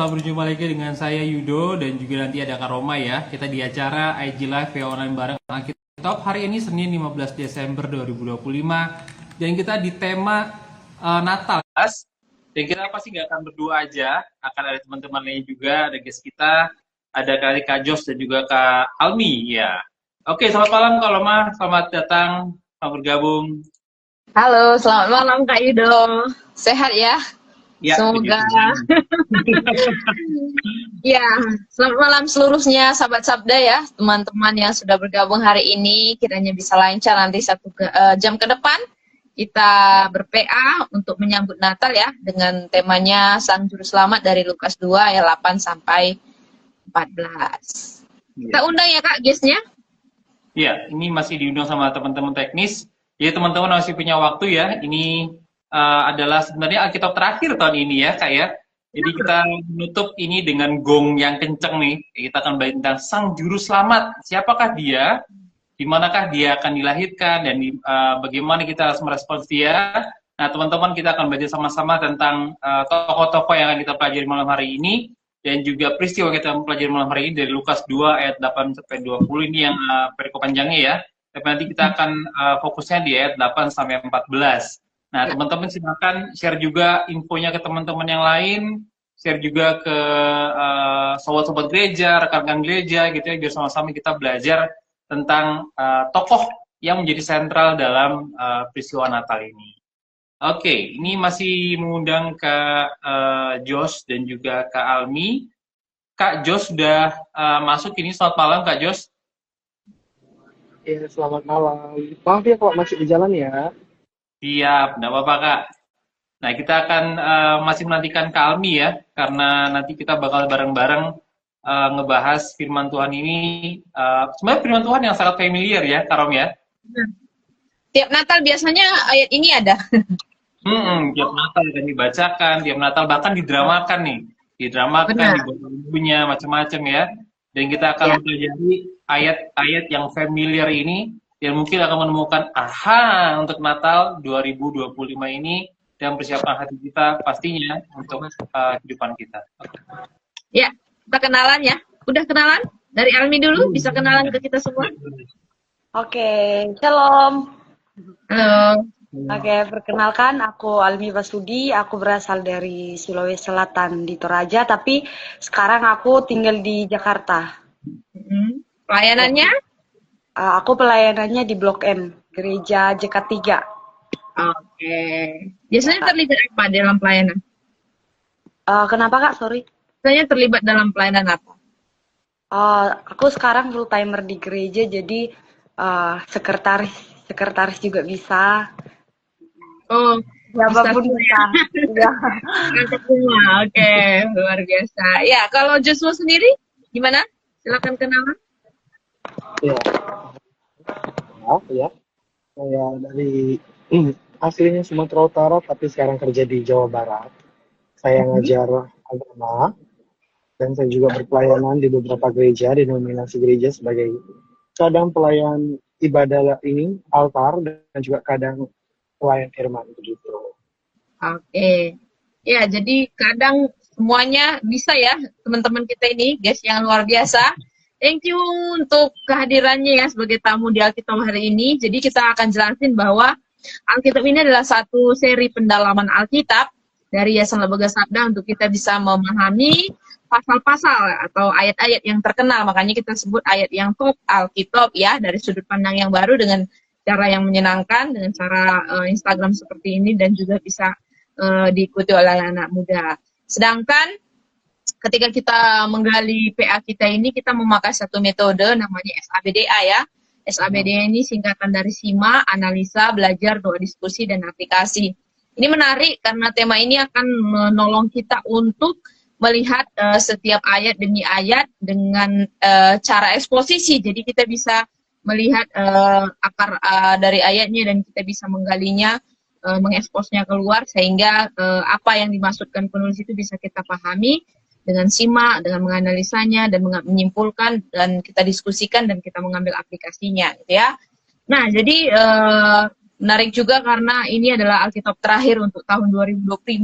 berjumpa lagi dengan saya Yudo dan juga nanti ada Kak Roma ya. Kita di acara IG Live ya online bareng Alkitab hari ini Senin 15 Desember 2025 dan kita di tema Natal. Dan kita pasti nggak akan berdua aja, akan ada teman-teman lain juga, ada guest kita, ada Kak Jos dan juga Kak Almi ya. Oke, selamat malam Kak Roma, selamat datang, selamat bergabung. Halo, selamat malam Kak Yudo. Sehat ya? Ya, Semoga. Ya, selamat malam seluruhnya sahabat Sabda ya, teman-teman yang sudah bergabung hari ini. Kiranya bisa lancar nanti jam ke depan. Kita ber-PA untuk menyambut Natal ya, dengan temanya Sang Juru Selamat dari Lukas 2 ayat 8 sampai 14. Kita undang ya Kak guestnya? Iya, ini masih diundang sama teman-teman teknis. Jadi teman-teman masih punya waktu ya. Ini adalah sebenarnya Alkitab terakhir tahun ini ya Kak ya. Jadi kita menutup ini dengan gong yang kenceng nih. Kita akan bahas tentang Sang Juru Selamat. Siapakah dia? Di manakah dia akan dilahirkan? Dan bagaimana kita harus merespons dia? Nah teman-teman kita akan belajar sama-sama tentang tokoh-tokoh yang akan kita pelajari malam hari ini. Dan juga peristiwa kita pelajari malam hari ini dari Lukas 2 ayat 8-20 ini yang perikop panjangnya ya. Tapi nanti kita akan fokusnya di ayat 8 sampai 14. Nah, teman-teman silakan share juga infonya ke teman-teman yang lain, share juga ke sobat-sobat gereja, rekan-rekan gereja gitu ya, biar sama-sama kita belajar tentang tokoh yang menjadi sentral dalam peristiwa Natal ini. Oke, ini masih mengundang Kak Jos dan juga Kak Almi. Kak Jos sudah masuk ini, selamat malam Kak Jos. Ya, selamat malam. Maaf ya kalau masih di jalan ya. Siap, enggak apa-apa Kak. Nah, kita akan masih menantikan Kak Almi ya, karena nanti kita bakal bareng-bareng ngebahas firman Tuhan ini. Sebenarnya firman Tuhan yang sangat familiar ya, Kak Rom ya. Tiap Natal biasanya ayat ini ada. Tiap Natal akan dibacakan, tiap Natal bahkan didramakan nih. Didramakan, dibuat lagunya, macam-macam ya. Dan kita akan mempelajari ayat-ayat yang familiar ini, yang mungkin akan menemukan aha untuk Natal 2025 ini dan persiapan hati kita pastinya untuk kehidupan kita. Ya, kita kenalan ya. Udah kenalan? Dari Almi dulu, bisa kenalan ke kita semua? Oke, shalom. Halo. Oke, perkenalkan aku Almi Basudi, aku berasal dari Sulawesi Selatan di Toraja, tapi sekarang aku tinggal di Jakarta. Pelayanannya? Aku pelayanannya di Blok M, Gereja JK3. Oke. Biasanya terlibat apa dalam pelayanan? Kenapa Kak? Sorry. Biasanya terlibat dalam pelayanan apa? Aku sekarang full timer di gereja, jadi sekretaris juga bisa. Oh, siapapun bisa. Ya. Oke, luar biasa. Ya, kalau Joshua sendiri gimana? Silakan kenalan. Ya. Maaf ya. Saya dari aslinya Sumatera Utara tapi sekarang kerja di Jawa Barat. Saya ngajar agama dan saya juga berpelayanan di beberapa gereja, denominasi gereja sebagai kadang pelayan ibadah ini, altar, dan juga kadang pelayan firman begitu. Oke. Ya, jadi kadang semuanya bisa ya teman-teman kita ini, guys yang luar biasa. Thank you untuk kehadirannya ya sebagai tamu di Alkitab hari ini. Jadi kita akan jelasin bahwa Alkitab ini adalah satu seri pendalaman Alkitab dari Yayasan Lembaga Sabda untuk kita bisa memahami pasal-pasal atau ayat-ayat yang terkenal. Makanya kita sebut ayat yang top Alkitab ya, dari sudut pandang yang baru dengan cara yang menyenangkan, dengan cara Instagram seperti ini dan juga bisa diikuti oleh anak muda. Sedangkan ketika kita menggali PA kita ini, kita memakai satu metode namanya SABDA ya. SABDA ini singkatan dari SIMA, analisa, belajar, doa, diskusi, dan aplikasi. Ini menarik karena tema ini akan menolong kita untuk melihat setiap ayat demi ayat dengan cara eksposisi. Jadi kita bisa melihat akar dari ayatnya dan kita bisa menggalinya, mengeksposnya keluar sehingga apa yang dimaksudkan penulis itu bisa kita pahami dengan simak, dengan menganalisanya dan menyimpulkan dan kita diskusikan dan kita mengambil aplikasinya gitu ya. Nah, jadi menarik juga karena ini adalah Alkitab terakhir untuk tahun 2025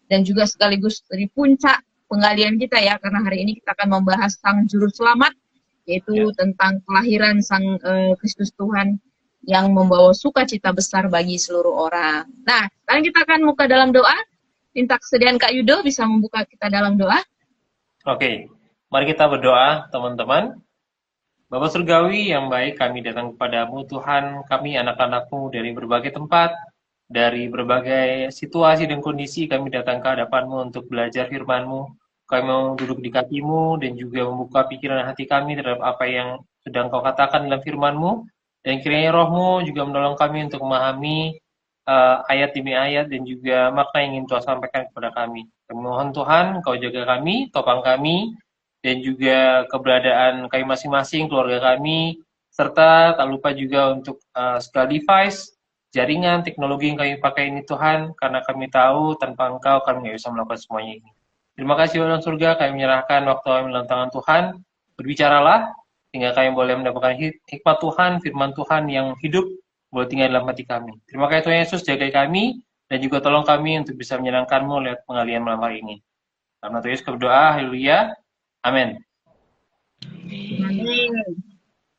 dan juga sekaligus di puncak penggalian kita ya, karena hari ini kita akan membahas Sang Juru Selamat, yaitu tentang kelahiran Sang Kristus Tuhan yang membawa sukacita besar bagi seluruh orang. Nah, sekarang kita akan buka dalam doa. Minta kesediaan Kak Yudo bisa membuka kita dalam doa. Oke, mari kita berdoa teman-teman. Bapa Surgawi yang baik, kami datang kepadamu Tuhan, kami anak-anakmu dari berbagai tempat, dari berbagai situasi dan kondisi, kami datang ke hadapanmu untuk belajar firman-mu. Kami mau duduk di kakimu dan juga membuka pikiran hati kami terhadap apa yang sedang kau katakan dalam firman-mu. Dan kiranya roh-mu juga menolong kami untuk memahami ayat demi ayat dan juga makna yang ingin Tuhan sampaikan kepada kami. Kami mohon Tuhan, kau jaga kami, topang kami, dan juga keberadaan kami masing-masing, keluarga kami, serta tak lupa juga untuk segala device, jaringan, teknologi yang kami pakai ini Tuhan, karena kami tahu tanpa Engkau kami nggak bisa melakukan semuanya ini. Terima kasih Bapa surga, kami menyerahkan waktu kami dalam tangan Tuhan, berbicaralah, sehingga kami boleh mendapatkan hikmat Tuhan, firman Tuhan yang hidup, boleh tinggal dalam hati kami. Terima kasih Tuhan Yesus, jaga kami, dan juga tolong kami untuk bisa menyenangkan-Mu lewat pengalihan malam hari ini. Karena Tuhan Yesus berdoa, haleluya, amin. Amin.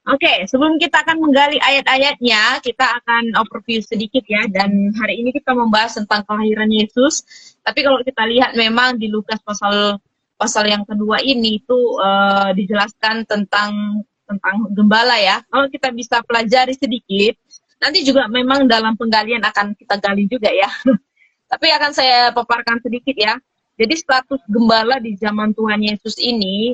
Oke, sebelum kita akan menggali ayat-ayatnya, kita akan overview sedikit ya. Dan hari ini kita membahas tentang kelahiran Yesus. Tapi kalau kita lihat memang di Lukas pasal yang kedua ini itu dijelaskan tentang gembala ya. Kalau kita bisa pelajari sedikit, nanti juga memang dalam penggalian akan kita gali juga ya. Tapi akan saya paparkan sedikit ya. Jadi status gembala di zaman Tuhan Yesus ini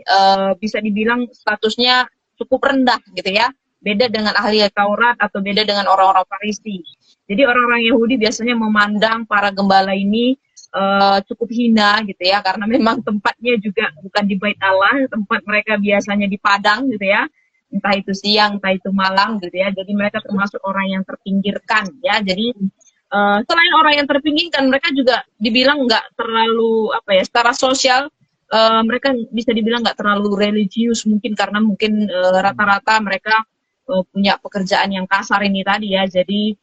bisa dibilang statusnya cukup rendah gitu ya. Beda dengan ahli Taurat atau beda dengan orang-orang Farisi. Jadi orang-orang Yahudi biasanya memandang para gembala ini cukup hina gitu ya, karena memang tempatnya juga bukan di Bait Allah, tempat mereka biasanya di padang gitu ya, entah itu siang, entah itu malam gitu ya. Jadi mereka termasuk orang yang terpinggirkan ya. Jadi selain orang yang terpinggirkan, mereka juga dibilang nggak terlalu secara sosial mereka bisa dibilang nggak terlalu religius, mungkin karena mungkin rata-rata mereka punya pekerjaan yang kasar ini tadi ya. Jadi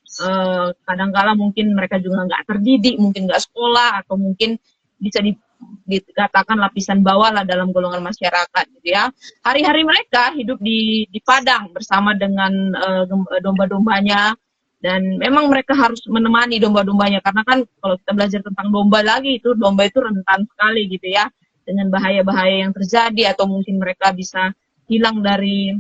kadang-kala mungkin mereka juga nggak terdidik, mungkin nggak sekolah, atau mungkin bisa dikatakan lapisan bawah lah dalam golongan masyarakat gitu ya. Hari-hari mereka hidup di padang bersama dengan domba-dombanya, dan memang mereka harus menemani domba-dombanya, karena kan kalau kita belajar tentang domba lagi, itu domba itu rentan sekali gitu ya dengan bahaya-bahaya yang terjadi, atau mungkin mereka bisa hilang dari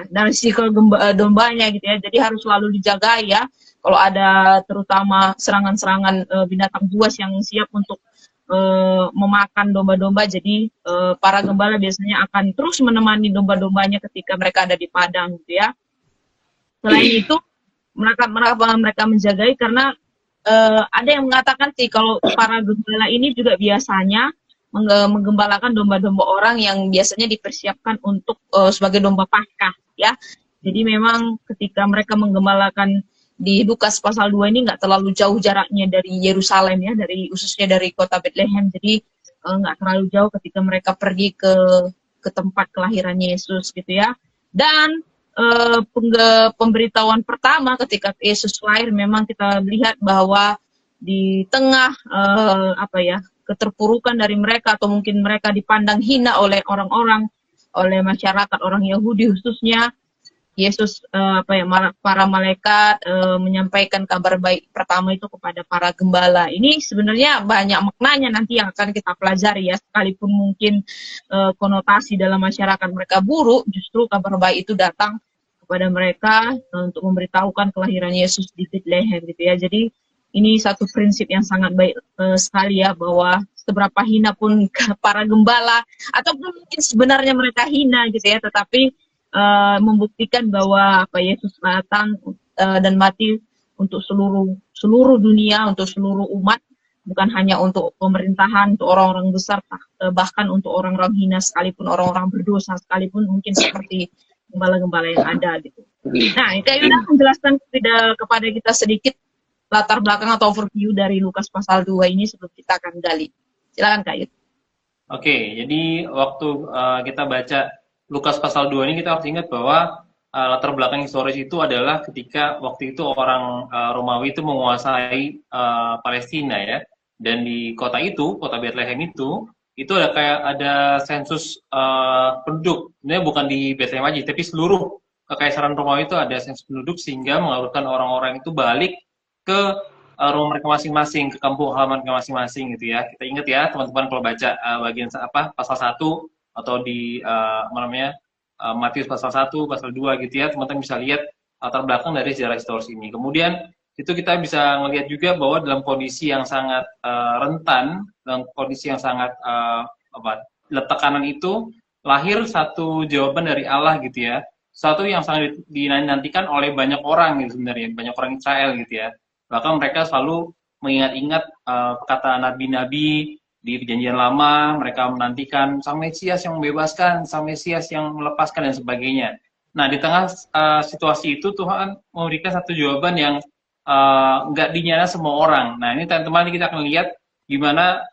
dari sikel dombanya gitu ya. Jadi harus selalu dijaga ya kalau ada terutama serangan-serangan binatang buas yang siap untuk memakan domba-domba. Jadi para gembala biasanya akan terus menemani domba-dombanya ketika mereka ada di padang gitu ya. Selain itu mereka menjagai, karena ada yang mengatakan sih kalau para gembala ini juga biasanya menggembalakan domba-domba orang yang biasanya dipersiapkan untuk sebagai domba Paskah ya. Jadi memang ketika mereka menggembalakan di Lukas pasal 2 ini nggak terlalu jauh jaraknya dari Yerusalem ya, khususnya dari kota Bethlehem. Jadi nggak terlalu jauh ketika mereka pergi ke tempat kelahiran Yesus gitu ya. Dan pemberitahuan pertama ketika Yesus lahir, memang kita lihat bahwa di tengah keterpurukan dari mereka, atau mungkin mereka dipandang hina oleh orang-orang, oleh masyarakat orang Yahudi khususnya, Yesus para malaikat menyampaikan kabar baik pertama itu kepada para gembala. Ini sebenarnya banyak maknanya nanti yang akan kita pelajari ya, sekalipun mungkin konotasi dalam masyarakat mereka buruk, justru kabar baik itu datang kepada mereka untuk memberitahukan kelahiran Yesus di Bethlehem gitu ya. Jadi ini satu prinsip yang sangat baik sekali ya, bahwa seberapa hina pun para gembala, ataupun mungkin sebenarnya mereka hina gitu ya, tetapi membuktikan bahwa Yesus datang dan mati untuk seluruh dunia, untuk seluruh umat, bukan hanya untuk pemerintahan, untuk orang-orang besar, bahkan untuk orang-orang hina sekalipun, orang-orang berdosa sekalipun, mungkin seperti gembala-gembala yang ada gitu. Nah, Kak Yuda menjelaskan kepada kita sedikit latar belakang atau overview dari Lukas pasal 2 ini sebelum kita akan gali. Silakan Kak Yud. Oke, jadi waktu kita baca Lukas pasal 2 ini, kita harus ingat bahwa latar belakang historis itu adalah ketika waktu itu orang Romawi itu menguasai Palestina ya. Dan di kota itu, kota Bethlehem itu, itu ada kayak ada sensus penduduk. Sebenarnya bukan di Bethlehem aja, tapi seluruh Kekaisaran Romawi itu ada sensus penduduk sehingga mengalurkan orang-orang itu balik ke rumah mereka masing-masing, ke kampung halaman mereka masing-masing gitu ya. Kita ingat ya teman-teman kalau baca bagian apa pasal 1 atau di apa namanya Matius pasal 1, pasal 2 gitu ya, teman-teman bisa lihat latar belakang dari sejarah historis ini. Kemudian itu kita bisa melihat juga bahwa dalam kondisi yang sangat rentan, dalam kondisi yang sangat tekanan itu, lahir satu jawaban dari Allah gitu ya. Satu yang sangat dinantikan oleh banyak orang gitu sebenarnya, banyak orang Israel gitu ya. Bahkan mereka selalu mengingat-ingat perkataan nabi-nabi di perjanjian lama, mereka menantikan sang Mesias yang membebaskan, sang Mesias yang melepaskan dan sebagainya. Nah, di tengah situasi itu Tuhan memberikan satu jawaban yang nggak dinyana semua orang. Nah, ini teman-teman kita akan lihat gimana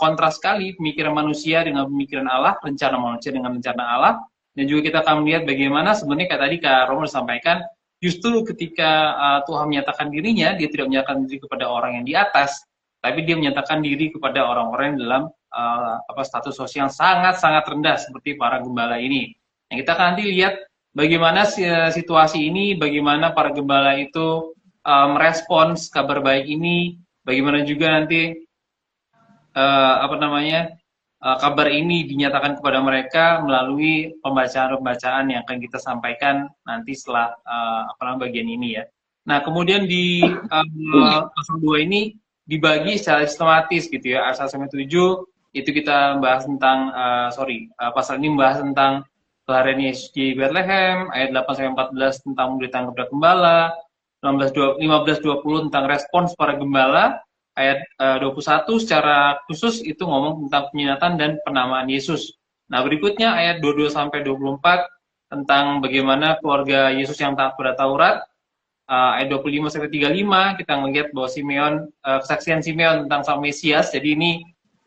kontras sekali pemikiran manusia dengan pemikiran Allah, rencana manusia dengan rencana Allah. Dan juga kita akan melihat bagaimana sebenarnya kayak tadi Kak Romo sampaikan, justru ketika Tuhan menyatakan dirinya, dia tidak menyatakan diri kepada orang yang di atas, tapi dia menyatakan diri kepada orang-orang dalam status sosial yang sangat-sangat rendah seperti para gembala ini. Nah, kita akan nanti lihat bagaimana situasi ini, bagaimana para gembala itu merespons kabar baik ini, bagaimana juga nanti kabar ini dinyatakan kepada mereka melalui pembacaan-pembacaan yang akan kita sampaikan nanti setelah bagian ini ya. Nah, kemudian di pasal 2 ini dibagi secara sistematis gitu ya. Ayat 1-7 itu kita bahas tentang pasal ini membahas tentang kelahiran Yesus di Bethlehem, ayat 8-14 tentang pemberitaan kepada gembala, 15-20 tentang respons para gembala, ayat 21 secara khusus itu ngomong tentang penyinatan dan penamaan Yesus. Nah, berikutnya ayat 22-24 tentang bagaimana keluarga Yesus yang taat pada Taurat. Ayat 25-35 kita melihat bahwa kesaksian Simeon tentang sang Mesias. Jadi ini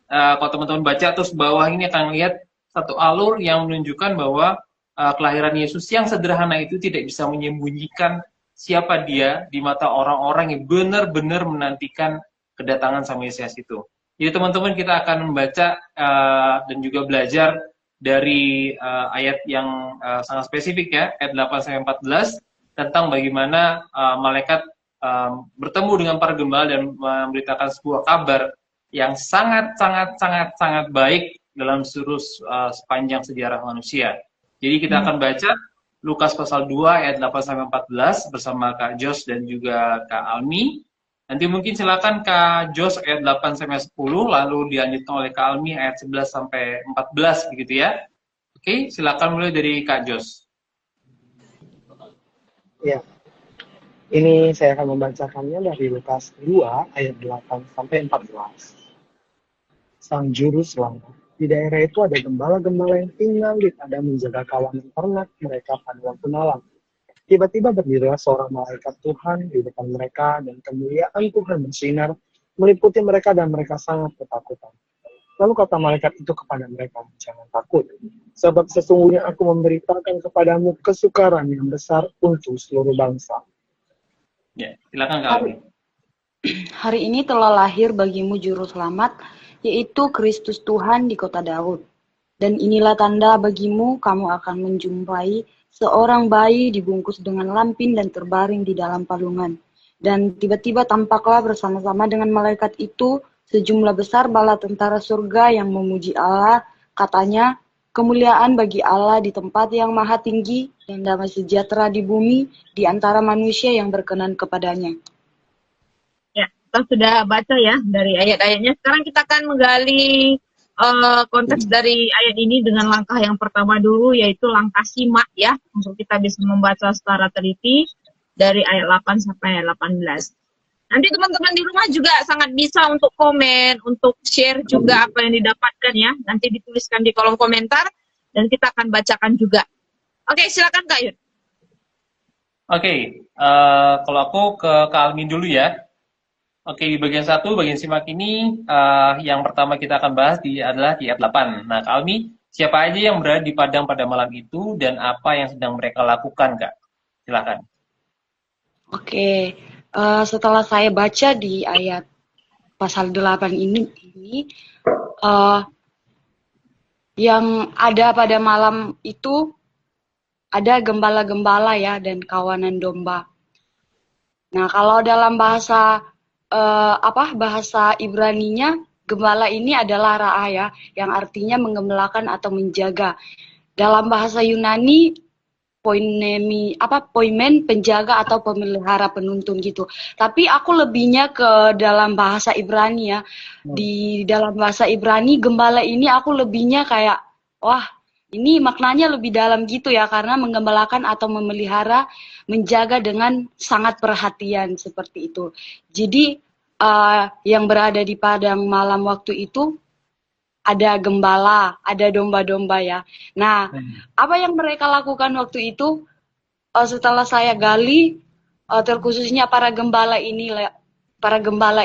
kalau teman-teman baca terus bawah ini akan lihat satu alur yang menunjukkan bahwa kelahiran Yesus yang sederhana itu tidak bisa menyembunyikan siapa dia di mata orang-orang yang benar-benar menantikan kedatangan sang Mesias itu. Jadi teman-teman kita akan membaca dan juga belajar dari ayat yang sangat spesifik ya, ayat 8-14 tentang bagaimana malaikat bertemu dengan para gembala dan memberitakan sebuah kabar yang sangat baik dalam seluruh sepanjang sejarah manusia. Jadi kita akan baca Lukas pasal 2 ayat 8-14 bersama Kak Jos dan juga Kak Almi. Nanti mungkin silakan Kak Jos ayat 8-10, lalu dilanjutkan oleh Kak Almi ayat 11-14 begitu ya. Oke, silakan mulai dari Kak Jos. Ya, ini saya akan membacakannya dari Lukas 2 ayat 8-14. Sang juru selamat. Di daerah itu ada gembala-gembala yang tinggal di padang menjaga kawanan ternak mereka pada waktu malam. Tiba-tiba berdirilah seorang malaikat Tuhan di depan mereka dan kemuliaan Tuhan bersinar meliputi mereka dan mereka sangat ketakutan. Lalu kata malaikat itu kepada mereka, jangan takut, sebab sesungguhnya aku memberitakan kepadamu kesukaran yang besar untuk seluruh bangsa. Ya, silakan Kak Almi. Hari ini telah lahir bagimu juru selamat, yaitu Kristus Tuhan di kota Daud. Dan inilah tanda bagimu, kamu akan menjumpai seorang bayi dibungkus dengan lampin dan terbaring di dalam palungan. Dan tiba-tiba tampaklah bersama-sama dengan malaikat itu sejumlah besar bala tentara surga yang memuji Allah. Katanya, kemuliaan bagi Allah di tempat yang maha tinggi dan damai sejahtera di bumi di antara manusia yang berkenan kepadanya. Ya, kita sudah baca ya dari ayat-ayatnya. Sekarang kita akan menggali konteks dari ayat ini dengan langkah yang pertama dulu, yaitu langkah simak ya, untuk kita bisa membaca secara teliti dari ayat 8 sampai ayat 18. Nanti teman-teman di rumah juga sangat bisa untuk komen, untuk share juga apa yang didapatkan ya. Nanti dituliskan di kolom komentar dan kita akan bacakan juga. Oke, silakan Kak Yun. Oke, kalau aku ke Kak Almi dulu ya. Oke, di bagian 1, bagian simak ini yang pertama kita akan bahas adalah di ayat 8. Nah, Kak Almi, siapa aja yang berada di padang pada malam itu dan apa yang sedang mereka lakukan, Kak? Silakan. Oke, setelah saya baca di ayat pasal 8 ini yang ada pada malam itu ada gembala-gembala ya dan kawanan domba. Nah, kalau dalam bahasa bahasa Ibraninya, gembala ini adalah ra'a ya, yang artinya menggembalakan atau menjaga. Dalam bahasa Yunani, poimen, penjaga atau pemelihara, penuntun gitu. Tapi aku lebihnya ke dalam bahasa Ibrani ya. Di dalam bahasa Ibrani, gembala ini aku lebihnya kayak, wah, ini maknanya lebih dalam gitu ya, karena menggembalakan atau memelihara, menjaga dengan sangat perhatian seperti itu. Jadi yang berada di padang malam waktu itu ada gembala, ada domba-domba ya. Nah, apa yang mereka lakukan waktu itu setelah saya gali, terkhususnya para gembala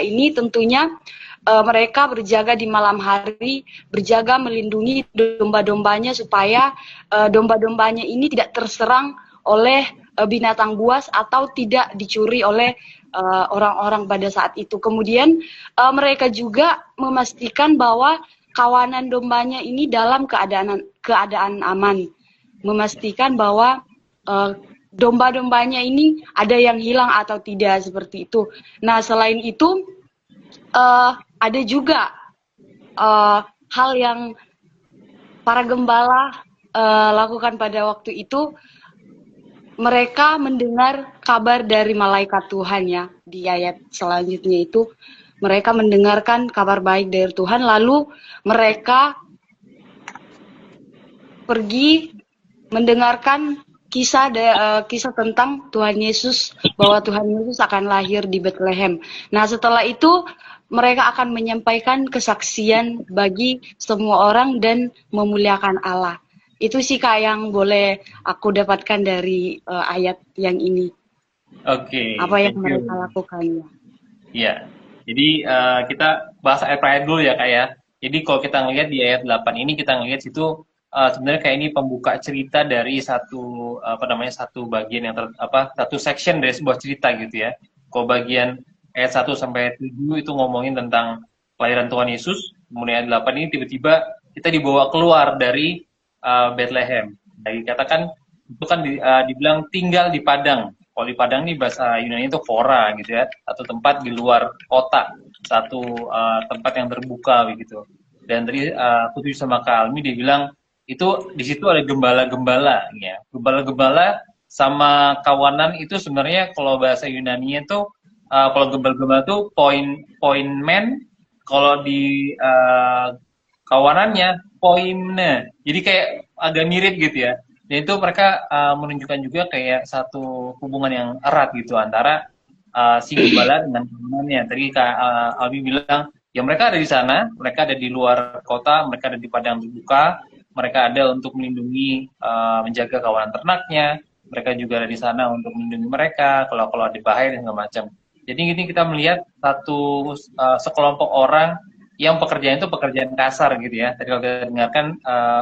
ini tentunya mereka berjaga di malam hari, berjaga melindungi domba-dombanya supaya domba-dombanya ini tidak terserang oleh binatang buas atau tidak dicuri oleh orang-orang pada saat itu. Kemudian mereka juga memastikan bahwa kawanan dombanya ini dalam keadaan aman, memastikan bahwa domba-dombanya ini ada yang hilang atau tidak seperti itu. Nah, selain itu ada juga hal yang para gembala lakukan pada waktu itu. Mereka mendengar kabar dari malaikat Tuhan ya. Di ayat selanjutnya itu mereka mendengarkan kabar baik dari Tuhan, lalu mereka pergi mendengarkan kisah tentang Tuhan Yesus, bahwa Tuhan Yesus akan lahir di Bethlehem. Nah, setelah itu mereka akan menyampaikan kesaksian bagi semua orang dan memuliakan Allah. Itu sih Kak yang boleh aku dapatkan dari ayat yang ini. Oke. Apa yang mereka lakukan. Iya. Jadi kita bahas ayat dulu ya Kak ya. Jadi kalau kita ngelihat di ayat 8 ini, kita ngelihat situ sebenarnya kayak ini pembuka cerita dari satu bagian yang satu section dari sebuah cerita gitu ya. Kalau bagian ayat 1 sampai 7 itu ngomongin tentang kelahiran Tuhan Yesus, kemudian ayat 8 ini tiba-tiba kita dibawa keluar dari Bethlehem. Jadi katakan itu kan dibilang tinggal di padang. Kalau di padang ini bahasa Yunani itu fora gitu ya, satu tempat di luar kota, satu tempat yang terbuka begitu. Dan tadi aku tuju sama Kak Almi, dia bilang itu di situ ada gembala-gembala ya. Gembala-gembala sama kawanan itu sebenarnya kalau bahasa Yunani itu kalau gembala-gembala itu point man, kalau di kawanannya poinnya, jadi kayak agak mirip gitu ya. Dan itu mereka menunjukkan juga kayak satu hubungan yang erat gitu antara si gembala dengan kawanannya. Tadi Kak Albi bilang ya mereka ada di sana, mereka ada di luar kota, mereka ada di padang terbuka, mereka ada untuk melindungi menjaga kawanan ternaknya, mereka juga ada di sana untuk melindungi mereka kalau ada bahaya dan segala macam. Jadi ini kita melihat satu sekelompok orang yang pekerjaan itu pekerjaan kasar gitu ya. Tadi kalau kita dengarkan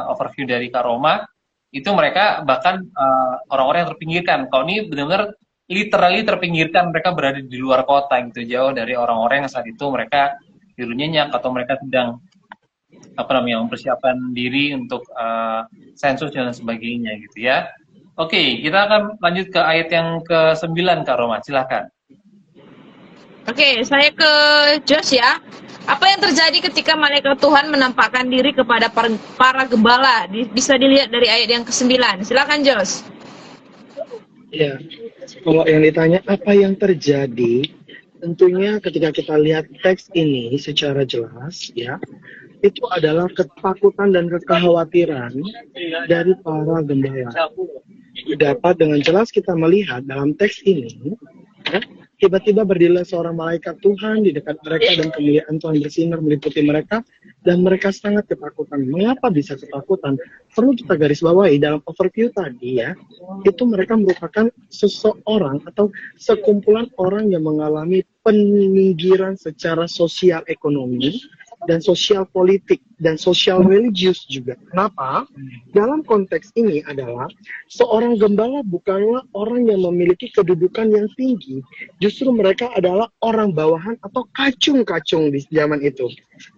overview dari Kak Roma, itu mereka bahkan orang-orang yang terpinggirkan. Kalau ini benar-benar literally terpinggirkan, mereka berada di luar kota gitu, jauh dari orang-orang yang saat itu mereka tidur nyenyak atau mereka sedang mempersiapkan diri untuk sensus dan sebagainya gitu ya. Oke, kita akan lanjut ke ayat yang ke-9 Kak Roma, silakan. Oke, saya ke Jos ya. Apa yang terjadi ketika malaikat Tuhan menampakkan diri kepada para gembala? Bisa dilihat dari ayat yang ke-9. Silakan Jos. Ya, kalau yang ditanya apa yang terjadi, tentunya ketika kita lihat teks ini secara jelas, ya, itu adalah ketakutan dan kekhawatiran dari para gembala. Dapat dengan jelas kita melihat dalam teks ini, ya, tiba-tiba berdirilah seorang malaikat Tuhan di dekat mereka dan kemuliaan Tuhan bersinar meliputi mereka dan mereka sangat ketakutan. Mengapa bisa ketakutan? Perlu kita garis bawahi dalam overview tadi ya, itu mereka merupakan seseorang atau sekumpulan orang yang mengalami peninggiran secara sosial ekonomi dan sosial politik, dan sosial religius juga. Kenapa? Dalam konteks ini adalah seorang gembala bukanlah orang yang memiliki kedudukan yang tinggi, justru mereka adalah orang bawahan atau kacung-kacung di zaman itu.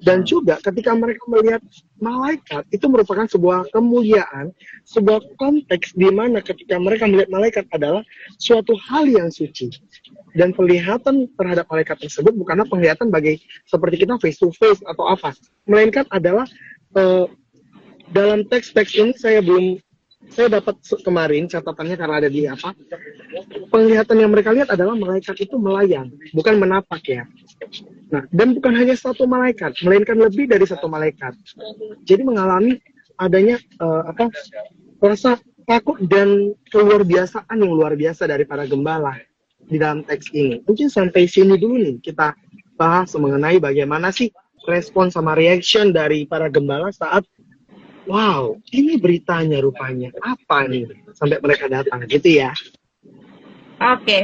Dan juga ketika mereka melihat malaikat, itu merupakan sebuah kemuliaan, sebuah konteks di mana ketika mereka melihat malaikat adalah suatu hal yang suci. Dan penglihatan terhadap malaikat tersebut bukanlah penglihatan bagi seperti kita face to face atau apa, melainkan adalah dalam teks-teks ini saya dapat kemarin catatannya karena ada di apa, penglihatan yang mereka lihat adalah malaikat itu melayang, bukan menapak ya. Nah, dan bukan hanya satu malaikat, melainkan lebih dari satu malaikat. Jadi mengalami adanya rasa takut dan keluar biasaan yang luar biasa dari para gembala di dalam teks ini. Mungkin sampai sini dulu nih kita bahas mengenai bagaimana sih respon sama reaction dari para gembala saat wow, ini beritanya rupanya apa nih sampai mereka datang gitu ya. Oke.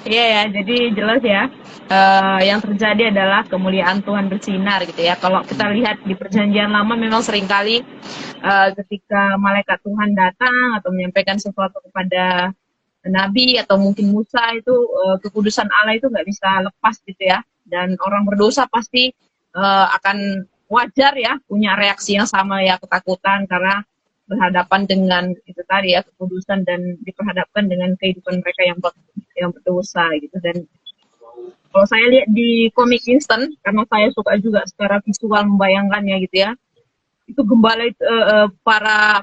Iya ya, jadi jelas ya. Yang terjadi adalah kemuliaan Tuhan bersinar gitu ya. Kalau kita lihat di Perjanjian Lama memang seringkali ketika malaikat Tuhan datang atau menyampaikan sesuatu kepada Nabi atau mungkin Musa itu kekudusan Allah itu nggak bisa lepas gitu ya. Dan orang berdosa pasti akan wajar ya punya reaksi yang sama ya, ketakutan karena berhadapan dengan itu tadi ya, kekudusan, dan diperhadapkan dengan kehidupan mereka yang berdosa gitu. Dan kalau saya lihat di komik instant, karena saya suka juga secara visual membayangkannya gitu ya, itu gembala itu para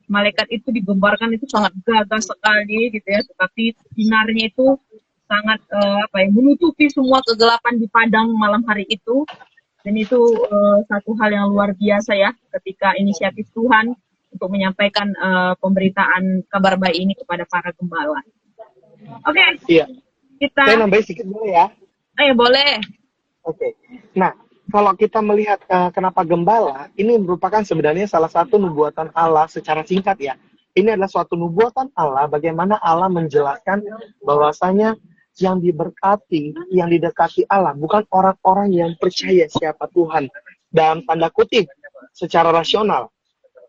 malaikat itu digambarkan itu sangat gagah sekali gitu ya, tetapi sinarnya itu sangat menutupi semua kegelapan di padang malam hari itu. Dan itu satu hal yang luar biasa ya, ketika inisiatif Tuhan untuk menyampaikan pemberitaan kabar baik ini kepada para gembala. Oke. Iya. Saya Kita. nambahin sedikit boleh ya? Ayo boleh. Oke. Nah, kalau kita melihat kenapa gembala, ini merupakan sebenarnya salah satu nubuatan Allah secara singkat ya. Ini adalah suatu nubuatan Allah, bagaimana Allah menjelaskan bahwasanya yang diberkati, yang didekati Allah, bukan orang-orang yang percaya siapa Tuhan, dalam tanda kutip, secara rasional.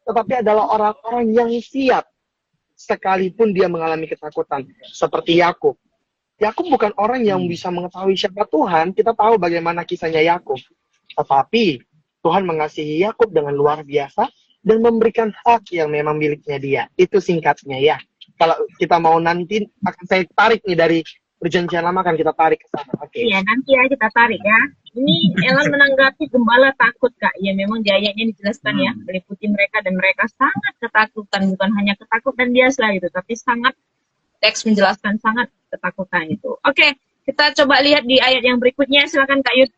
Tetapi adalah orang-orang yang siap, sekalipun dia mengalami ketakutan. Seperti Yakub. Yakub bukan orang yang bisa mengetahui siapa Tuhan, kita tahu bagaimana kisahnya Yakub. Tetapi Tuhan mengasihi Yakub dengan luar biasa dan memberikan hak yang memang miliknya dia. Itu singkatnya ya. Kalau kita mau nanti akan saya tarik nih dari Perjanjian Lama, kan kita tarik ke sana. Oke. Iya, nanti ya kita tarik ya. Ini Elan menanggapi gembala takut, Kak. Ya memang di ayatnya dijelaskan ya, meliputi mereka dan mereka sangat ketakutan, bukan hanya ketakutan biasa gitu, tapi sangat, teks menjelaskan sangat ketakutan itu. Oke, kita coba lihat di ayat yang berikutnya. Silakan Kak Yud.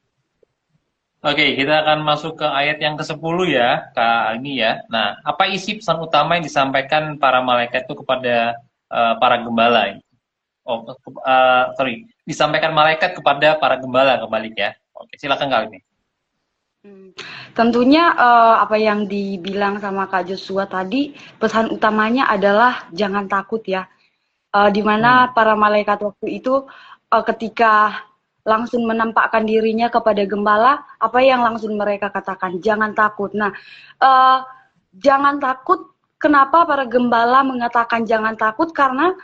Oke, kita akan masuk ke ayat yang ke-10 ya, Kak ini ya. Nah, apa isi pesan utama yang disampaikan para malaikat itu kepada para gembala? Disampaikan malaikat kepada para gembala kembali ya. Oke, silakan Kak ini. Tentunya apa yang dibilang sama Kak Joshua tadi, pesan utamanya adalah jangan takut ya. Di mana para malaikat waktu itu ketika langsung menampakkan dirinya kepada gembala, apa yang langsung mereka katakan? Jangan takut. Nah, jangan takut. Kenapa para gembala mengatakan jangan takut? Karena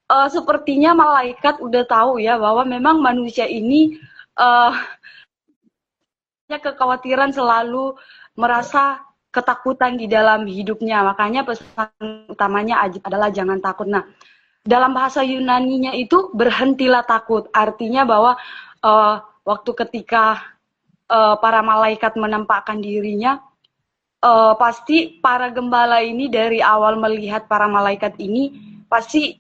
sepertinya malaikat udah tahu ya bahwa memang manusia ini kekhawatiran, selalu merasa ketakutan di dalam hidupnya. Makanya pesan utamanya adalah jangan takut. Nah, dalam bahasa Yunaninya itu berhentilah takut. Artinya bahwa waktu ketika para malaikat menampakkan dirinya, pasti para gembala ini dari awal melihat para malaikat ini pasti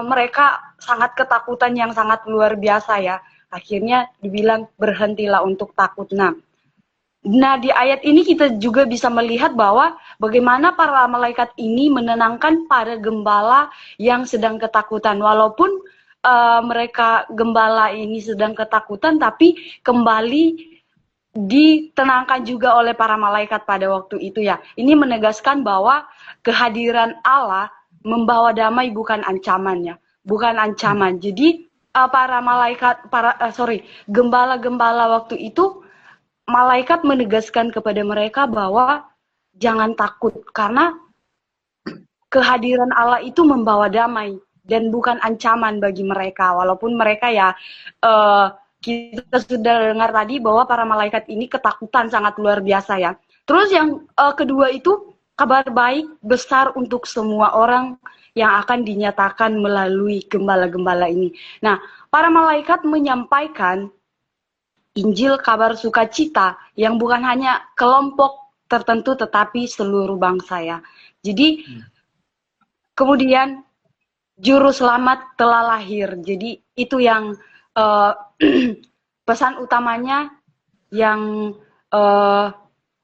mereka sangat ketakutan yang sangat luar biasa ya. Akhirnya dibilang berhentilah untuk takut. Nah, di ayat ini kita juga bisa melihat bahwa bagaimana para malaikat ini menenangkan para gembala yang sedang ketakutan. Walaupun mereka gembala ini sedang ketakutan, tapi kembali ditenangkan juga oleh para malaikat pada waktu itu ya. Ini menegaskan bahwa kehadiran Allah membawa damai, bukan ancaman ya, bukan ancaman. Jadi gembala-gembala waktu itu, malaikat menegaskan kepada mereka bahwa jangan takut karena kehadiran Allah itu membawa damai dan bukan ancaman bagi mereka. Walaupun mereka ya kita sudah dengar tadi bahwa para malaikat ini ketakutan sangat luar biasa ya. Terus yang kedua itu kabar baik besar untuk semua orang yang akan dinyatakan melalui gembala-gembala ini. Nah, para malaikat menyampaikan Injil kabar sukacita yang bukan hanya kelompok tertentu tetapi seluruh bangsa ya. Jadi kemudian juru selamat telah lahir. Jadi itu yang pesan utamanya yang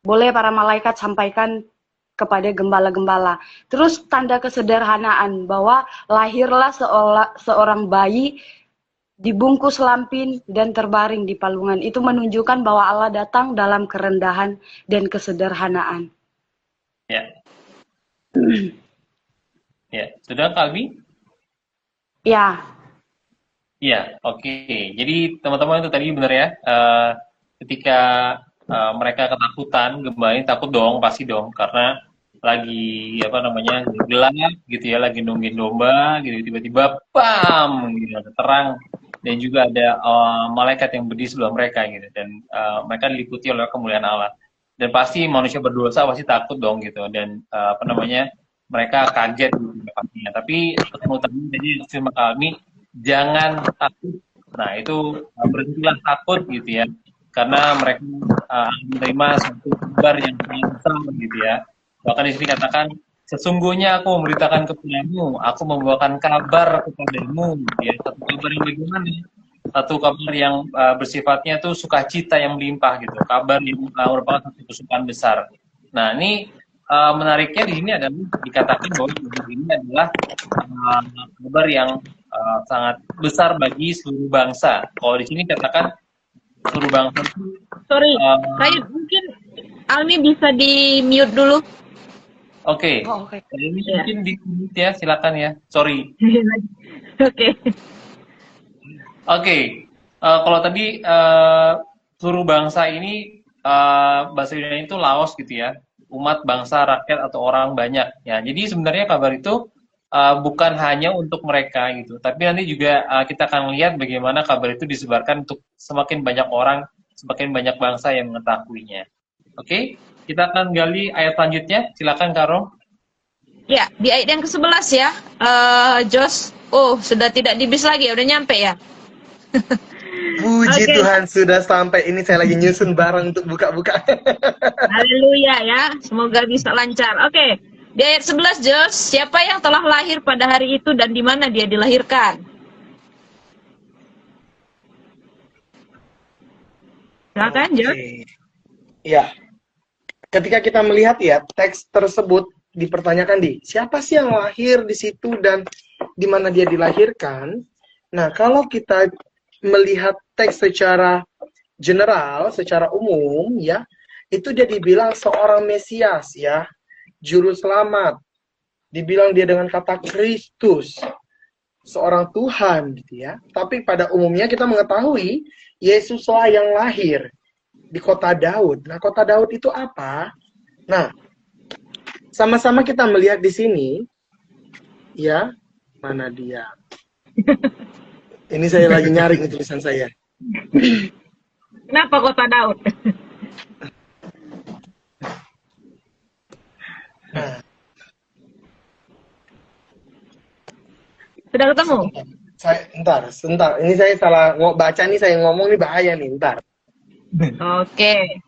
boleh para malaikat sampaikan kepada gembala-gembala. Terus tanda kesederhanaan bahwa lahirlah seorang bayi dibungkus lampin dan terbaring di palungan. Itu menunjukkan bahwa Allah datang dalam kerendahan dan kesederhanaan. Ya. Ya, sudah Kalbi? Ya. Iya, oke. Jadi teman-teman itu tadi benar ya. Ketika mereka ketakutan, gembala ini takut dong, pasti dong, karena lagi gelap gitu ya, lagi nungguin domba, gitu tiba-tiba bam, gitu ada terang dan juga ada malaikat yang berdiri sebelah mereka gitu dan mereka diliputi oleh kemuliaan Allah dan pasti manusia berdosa pasti takut dong gitu dan mereka kaget gitu pastinya. Tapi pesan utamanya tadi firman kami jangan takut. Nah itu berhentilah takut gitu ya. Karena mereka menerima suatu kabar yang sangat besar gitu ya. Bahkan di sini katakan, sesungguhnya aku memberitakan kepadamu, aku membawakan kabar kepadamu. Ya. Satu kabar yang bagaimana? Satu kabar yang bersifatnya tuh sukacita yang melimpah gitu. Kabar yang merupakan satu kesukaan besar. Nah ini menariknya di sini adalah dikatakan bahwa ini adalah kabar yang sangat besar bagi seluruh bangsa. Kalau di sini katakan seluruh bangsa itu Sorry, saya mungkin Almi bisa di mute dulu. Oke. Oh, oke. Ini mungkin di mute ya, silakan ya. Sorry. Oke. Oke. Kalau tadi seluruh bangsa ini bahasa Yunani itu Laos gitu ya. Umat, bangsa, rakyat atau orang banyak ya. Jadi sebenarnya kabar itu bukan hanya untuk mereka gitu, tapi nanti juga kita akan lihat bagaimana kabar itu disebarkan untuk semakin banyak orang, semakin banyak bangsa yang mengetahuinya. Oke, kita akan gali ayat selanjutnya. Silakan Karo. Ya, di ayat yang ke-11 ya. Jos, sudah tidak di bis lagi, udah nyampe ya. Puji Oke. Tuhan sudah sampai. Ini saya lagi nyusun barang untuk buka-buka. Haleluya ya, semoga bisa lancar. Oke, di ayat 11 Jos, siapa yang telah lahir pada hari itu dan di mana dia dilahirkan? Silakan Jos. Ya, ketika kita melihat ya teks tersebut dipertanyakan siapa sih yang lahir di situ dan di mana dia dilahirkan. Nah, kalau kita melihat teks secara general, secara umum ya, itu dia dibilang seorang Mesias ya, juru selamat. Dibilang dia dengan kata Kristus, seorang Tuhan gitu ya. Tapi pada umumnya kita mengetahui Yesuslah yang lahir di kota Daud. Nah, kota Daud itu apa? Nah, sama-sama kita melihat di sini ya, mana dia? Ini saya lagi nyari nih tulisan saya. Kenapa kota Daud? Nah, Sudah ketemu? Sebentar. Ini saya salah baca nih, saya ngomong nih bahaya nih, bentar. Oke.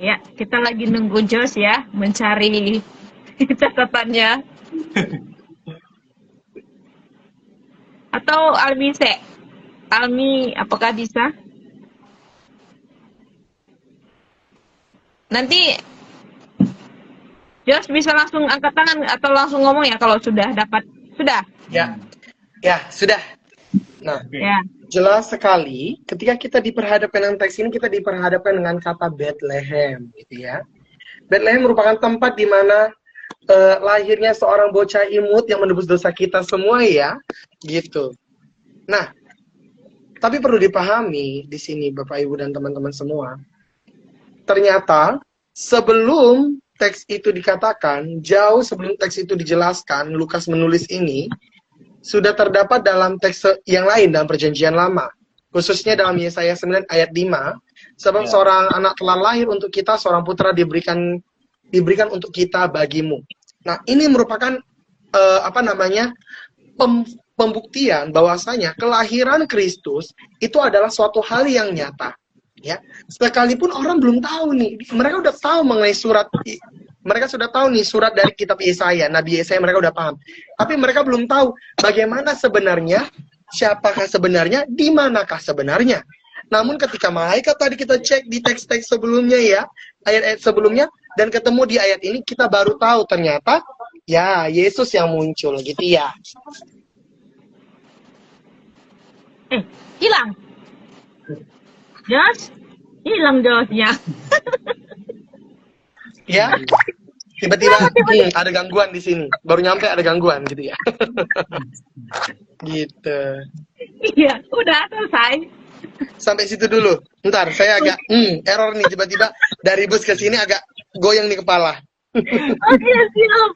Ya, kita lagi nunggu Jos ya, mencari catatannya. Atau Almi Almi, apakah bisa? Nanti Jos bisa langsung angkat tangan atau langsung ngomong ya kalau sudah dapat. Sudah? Ya, sudah. Nah, Ya. jelas sekali ketika kita diperhadapkan dengan teks ini, kita diperhadapkan dengan kata Bethlehem gitu ya. Bethlehem merupakan tempat di mana lahirnya seorang bocah imut yang menebus dosa kita semua ya, gitu. Nah, tapi perlu dipahami di sini Bapak Ibu dan teman-teman semua. Ternyata sebelum teks itu dikatakan, jauh sebelum teks itu dijelaskan, Lukas menulis ini sudah terdapat dalam teks yang lain dalam Perjanjian Lama, khususnya dalam Yesaya 9 ayat 5, sebab seorang anak telah lahir untuk kita, seorang putra diberikan untuk kita bagimu. Nah, ini merupakan pembuktian bahwasanya kelahiran Kristus itu adalah suatu hal yang nyata. Ya, sekalipun orang belum tahu nih, mereka udah tahu mengenai mereka sudah tahu nih surat dari kitab Yesaya, Nabi Yesaya mereka udah paham. Tapi mereka belum tahu bagaimana sebenarnya, siapakah sebenarnya, di manakah sebenarnya. Namun ketika malaikat tadi kita cek di teks-teks sebelumnya ya, ayat-ayat sebelumnya, dan ketemu di ayat ini, kita baru tahu ternyata, ya Yesus yang muncul gitu ya. Hilang. Jos, hilang Josnya. Ya, tiba-tiba ada gangguan di sini. Baru nyampe ada gangguan gitu ya. Gitu. Iya, udah selesai. Sampai situ dulu. Ntar, saya agak error nih tiba-tiba dari bus ke sini agak goyang di kepala. Oke, siap.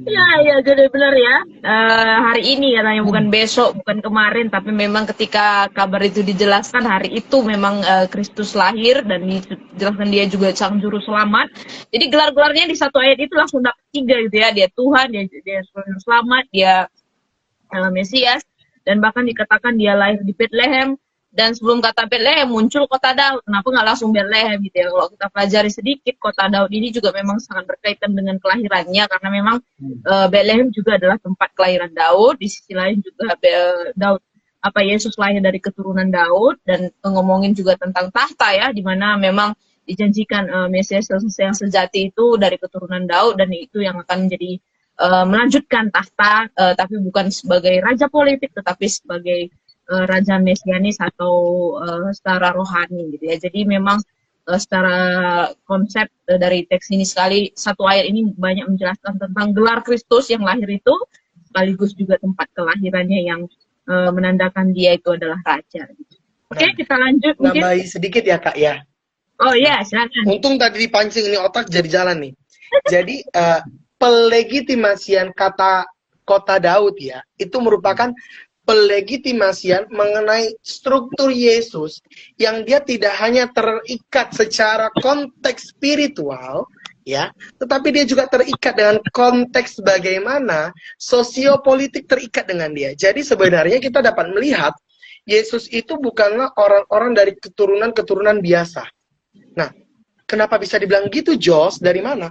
Ya, jadi benar ya. Hari ini katanya bukan besok, bukan kemarin, tapi memang ketika kabar itu dijelaskan hari itu memang Kristus lahir dan dijelaskan dia juga sang juru selamat. Jadi gelar-gelarnya di satu ayat itu langsung dapat 3 gitu ya. Dia Tuhan, dia juru selamat, dia Mesias, dan bahkan dikatakan dia lahir di Bethlehem. Dan sebelum kata Bethlehem muncul kota Daud. Kenapa nggak langsung Bethlehem gitu ya? Kalau kita pelajari sedikit, kota Daud ini juga memang sangat berkaitan dengan kelahirannya, karena memang Bethlehem juga adalah tempat kelahiran Daud. Di sisi lain juga Yesus lahir dari keturunan Daud, dan ngomongin juga tentang tahta ya, di mana memang dijanjikan Mesias yang sejati itu dari keturunan Daud, dan itu yang akan menjadi melanjutkan tahta, tapi bukan sebagai raja politik, tetapi sebagai raja mesianis atau secara rohani gitu ya. Jadi memang secara konsep dari teks ini satu ayat ini banyak menjelaskan tentang gelar Kristus yang lahir itu, sekaligus juga tempat kelahirannya yang menandakan dia itu adalah raja. Oke, kita lanjut mungkin. Nambahi sedikit ya Kak ya. Oh ya, silakan. Untung tadi dipancing ini otak jadi jalan nih. Jadi pelegitimasian kata kota Daud ya, itu merupakan pelegitimasian mengenai struktur Yesus yang dia tidak hanya terikat secara konteks spiritual ya, tetapi dia juga terikat dengan konteks bagaimana sosiopolitik terikat dengan dia. Jadi sebenarnya kita dapat melihat Yesus itu bukanlah orang-orang dari keturunan biasa. Nah, kenapa bisa dibilang gitu, Jos? Dari mana?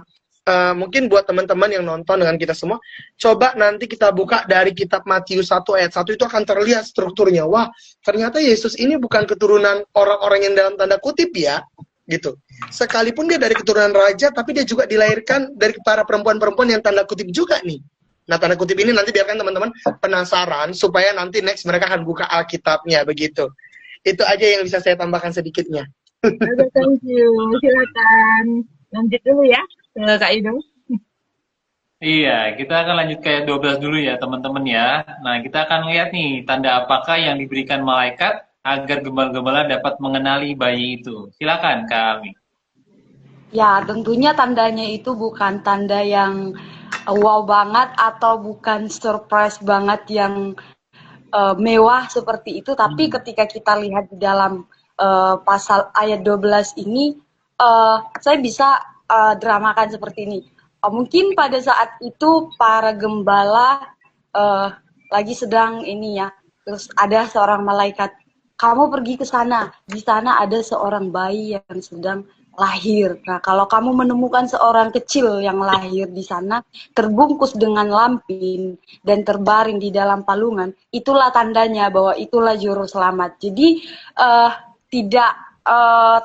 Mungkin buat teman-teman yang nonton dengan kita semua, coba nanti kita buka dari kitab Matius 1 ayat 1, itu akan terlihat strukturnya. Wah, ternyata Yesus ini bukan keturunan orang-orang yang dalam tanda kutip ya, gitu. Sekalipun dia dari keturunan raja, tapi dia juga dilahirkan dari para perempuan-perempuan yang tanda kutip juga nih. Nah, tanda kutip ini nanti biarkan teman-teman penasaran, supaya nanti next mereka akan buka Alkitabnya, begitu. Itu aja yang bisa saya tambahkan sedikitnya. Oke, thank you. Silakan lanjut dulu ya. Kak Ido. Iya, kita akan lanjut ke ayat 12 dulu ya teman-teman ya. Nah, kita akan lihat nih tanda apakah yang diberikan malaikat agar gembala-gembala dapat mengenali bayi itu. Silakan Kak Almi. Ya, tentunya tandanya itu bukan tanda yang wow banget atau bukan surprise banget yang mewah seperti itu, tapi ketika kita lihat di dalam pasal ayat 12 ini, saya bisa dramakan seperti ini. Mungkin pada saat itu para gembala lagi sedang ini ya, terus ada seorang malaikat, kamu pergi ke sana, di sana ada seorang bayi yang sedang lahir. Nah, kalau kamu menemukan seorang kecil yang lahir di sana, terbungkus dengan lampin dan terbaring di dalam palungan, itulah tandanya bahwa itulah juru selamat. Jadi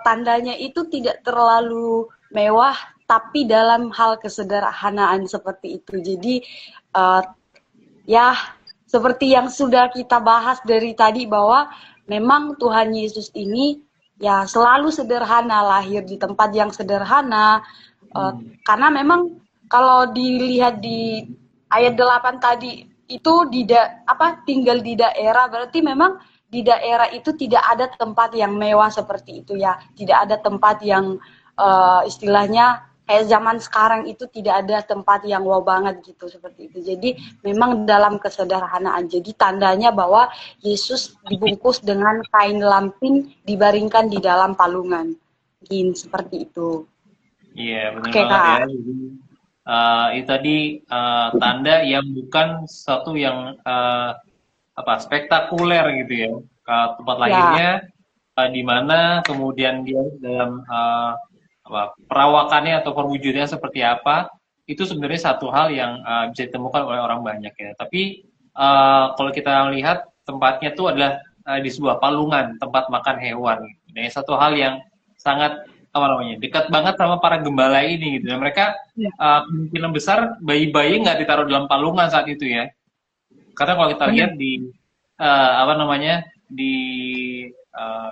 tandanya itu tidak terlalu mewah, tapi dalam hal kesederhanaan seperti itu. Jadi ya seperti yang sudah kita bahas dari tadi, bahwa memang Tuhan Yesus ini ya selalu sederhana, lahir di tempat yang sederhana, karena memang kalau dilihat di ayat 8 tadi itu tinggal di daerah, berarti memang di daerah itu tidak ada tempat yang mewah seperti itu ya, tidak ada tempat yang istilahnya kayak zaman sekarang itu tidak ada tempat yang wow banget gitu seperti itu. Jadi memang dalam kesederhanaan. Jadi tandanya bahwa Yesus dibungkus dengan kain lampin dibaringkan di dalam palungan. Gin seperti itu. Iya, benar Oke, banget Kak. ya. Jadi, itu tadi tanda yang bukan sesuatu yang spektakuler gitu ya. Tempat Ya, lahirnya di mana, kemudian dia dalam perawakannya atau perwujudannya seperti apa, itu sebenarnya satu hal yang bisa ditemukan oleh orang banyak ya. Tapi kalau kita lihat tempatnya itu adalah di sebuah palungan, tempat makan hewan. Dan ini satu hal yang sangat dekat banget sama para gembala ini gitu. Dan mereka kemungkinan besar bayi-bayi nggak ditaruh dalam palungan saat itu ya. Karena kalau kita lihat di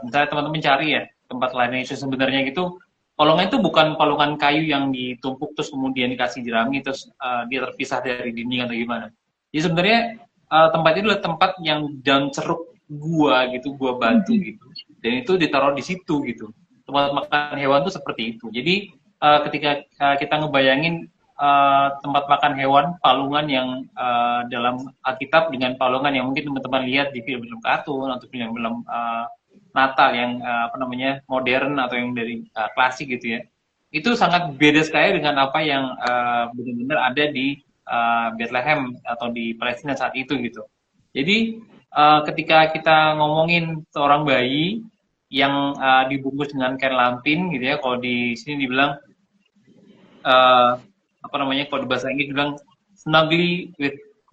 misalnya teman-teman cari ya tempat lain Yesus sebenarnya gitu, palungan itu bukan palungan kayu yang ditumpuk terus kemudian dikasih jerami terus dia terpisah dari dinding atau gimana. Jadi sebenarnya tempat itu adalah tempat yang dalam ceruk gua gitu, gua batu gitu. Dan itu ditaruh di situ gitu. Tempat makan hewan itu seperti itu. Jadi ketika kita ngebayangin tempat makan hewan, palungan yang dalam Alkitab dengan palungan yang mungkin teman-teman lihat di film-film kartun atau film-film Natal yang modern atau yang dari klasik gitu ya, itu sangat beda sekali dengan apa yang benar-benar ada di Bethlehem atau di Palestina saat itu gitu. Jadi ketika kita ngomongin seorang bayi yang dibungkus dengan kain lampin gitu ya, kalau di sini dibilang kalau di bahasa Inggris dibilang snugly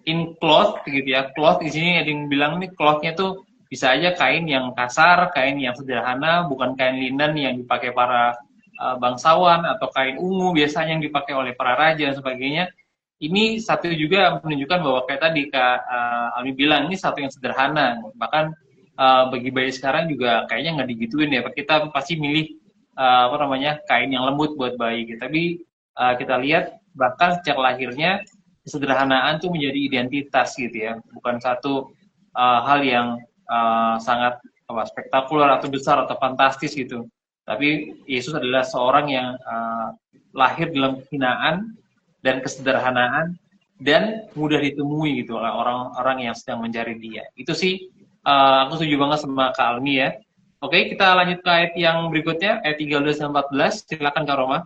in cloth gitu ya. Cloth di sini ada yang bilang nih clothnya tuh bisa aja kain yang kasar, kain yang sederhana, bukan kain linen yang dipakai para bangsawan atau kain ungu biasanya yang dipakai oleh para raja dan sebagainya. Ini satu juga menunjukkan bahwa kayak tadi Kak Almi bilang ini satu yang sederhana. Bahkan bagi bayi sekarang juga kayaknya nggak digituin ya. Kita pasti milih kain yang lembut buat bayi. Tapi kita lihat bahkan sejak lahirnya kesederhanaan tuh menjadi identitas gitu ya. Bukan satu hal yang sangat spektakuler atau besar atau fantastis gitu. Tapi Yesus adalah seorang yang lahir dalam kehinaan dan kesederhanaan dan mudah ditemui gitu oleh orang-orang yang sedang mencari dia. Itu sih aku setuju banget sama Kak Almi ya. Oke, kita lanjut ke ayat yang berikutnya, ayat 13 dan 14. Silakan Kak Roma.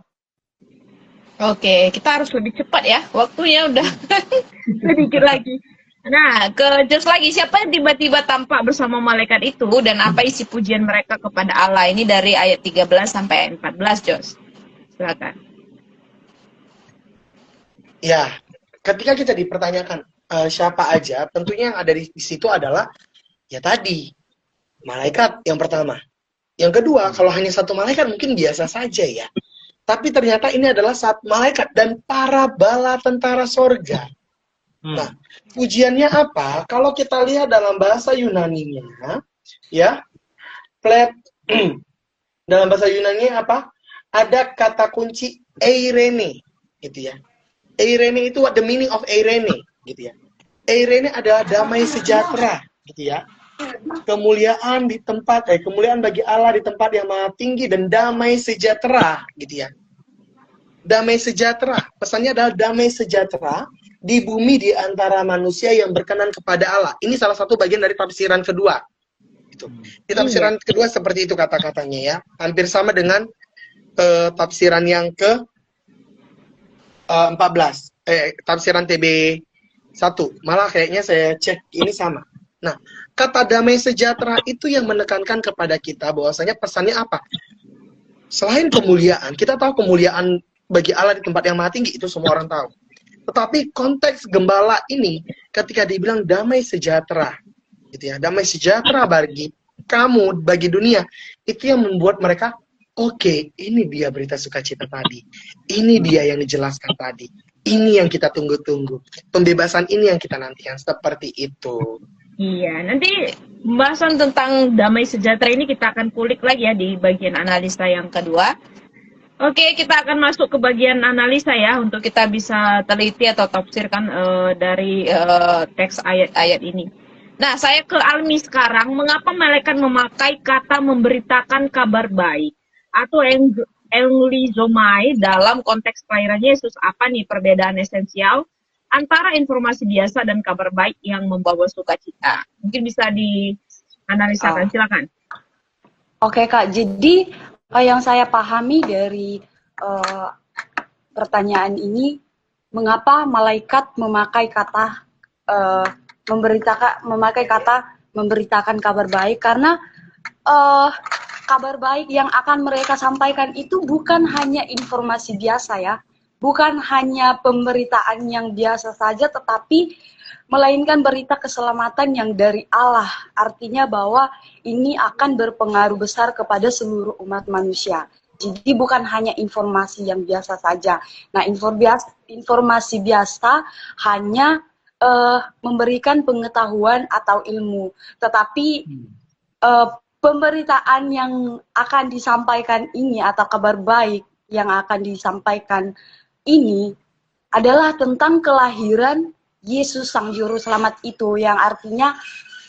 Oke, kita harus lebih cepat ya. Waktunya udah sedikit lagi. Nah, ke Jos lagi, siapa yang tiba-tiba tampak bersama malaikat itu dan apa isi pujian mereka kepada Allah? Ini dari ayat 13 sampai ayat 14, Jos. Silakan. Ya, ketika kita dipertanyakan siapa aja, tentunya yang ada di situ adalah ya tadi malaikat yang pertama. Yang kedua, kalau hanya satu malaikat mungkin biasa saja ya. Tapi ternyata ini adalah satu malaikat dan para bala tentara sorga. Nah, pujiannya apa? Kalau kita lihat dalam bahasa Yunaninya, ya, dalam bahasa Yunaninya apa? Ada kata kunci eirene, gitu ya. Eirene itu what the meaning of eirene, gitu ya. Eirene adalah damai sejahtera, gitu ya. Kemuliaan di tempat, kemuliaan bagi Allah di tempat yang maha tinggi dan damai sejahtera, gitu ya. Damai sejahtera, pesannya adalah damai sejahtera di bumi di antara manusia yang berkenan kepada Allah. Ini salah satu bagian dari tafsiran kedua. Gitu. Di tafsiran kedua seperti itu kata-katanya ya. Hampir sama dengan tafsiran yang ke 14. Tafsiran TB 1. Malah kayaknya saya cek ini sama. Nah, kata damai sejahtera itu yang menekankan kepada kita bahwasanya pesannya apa? Selain kemuliaan, kita tahu kemuliaan bagi Allah di tempat yang maha tinggi, itu semua orang tahu. Tetapi konteks gembala ini ketika dibilang damai sejahtera, gitu ya, damai sejahtera bagi kamu, bagi dunia, itu yang membuat mereka oke, ini dia berita sukacita tadi, ini dia yang dijelaskan tadi, ini yang kita tunggu-tunggu, pembebasan ini yang kita nantikan, seperti itu. Iya, nanti pembahasan tentang damai sejahtera ini kita akan kulik lagi ya di bagian analisa yang kedua. Oke, kita akan masuk ke bagian analisa ya untuk kita bisa teliti atau tafsirkan dari teks ayat-ayat ini. Nah, saya ke Almi sekarang. Mengapa malaikat memakai kata memberitakan kabar baik atau englizomai dalam konteks kelahiran Yesus? Apa nih perbedaan esensial antara informasi biasa dan kabar baik yang membawa sukacita? Mungkin bisa dianalisakan, silakan. Oke Kak, jadi yang saya pahami dari pertanyaan ini, mengapa malaikat memakai kata memberitakan kabar baik? Karena kabar baik yang akan mereka sampaikan itu bukan hanya informasi biasa ya, bukan hanya pemberitaan yang biasa saja, tetapi melainkan berita keselamatan yang dari Allah. Artinya bahwa ini akan berpengaruh besar kepada seluruh umat manusia. Jadi bukan hanya informasi yang biasa saja. Nah, informasi biasa hanya memberikan pengetahuan atau ilmu. Tetapi pemberitaan yang akan disampaikan ini atau kabar baik yang akan disampaikan ini adalah tentang kelahiran Yesus Sang Juru Selamat itu, yang artinya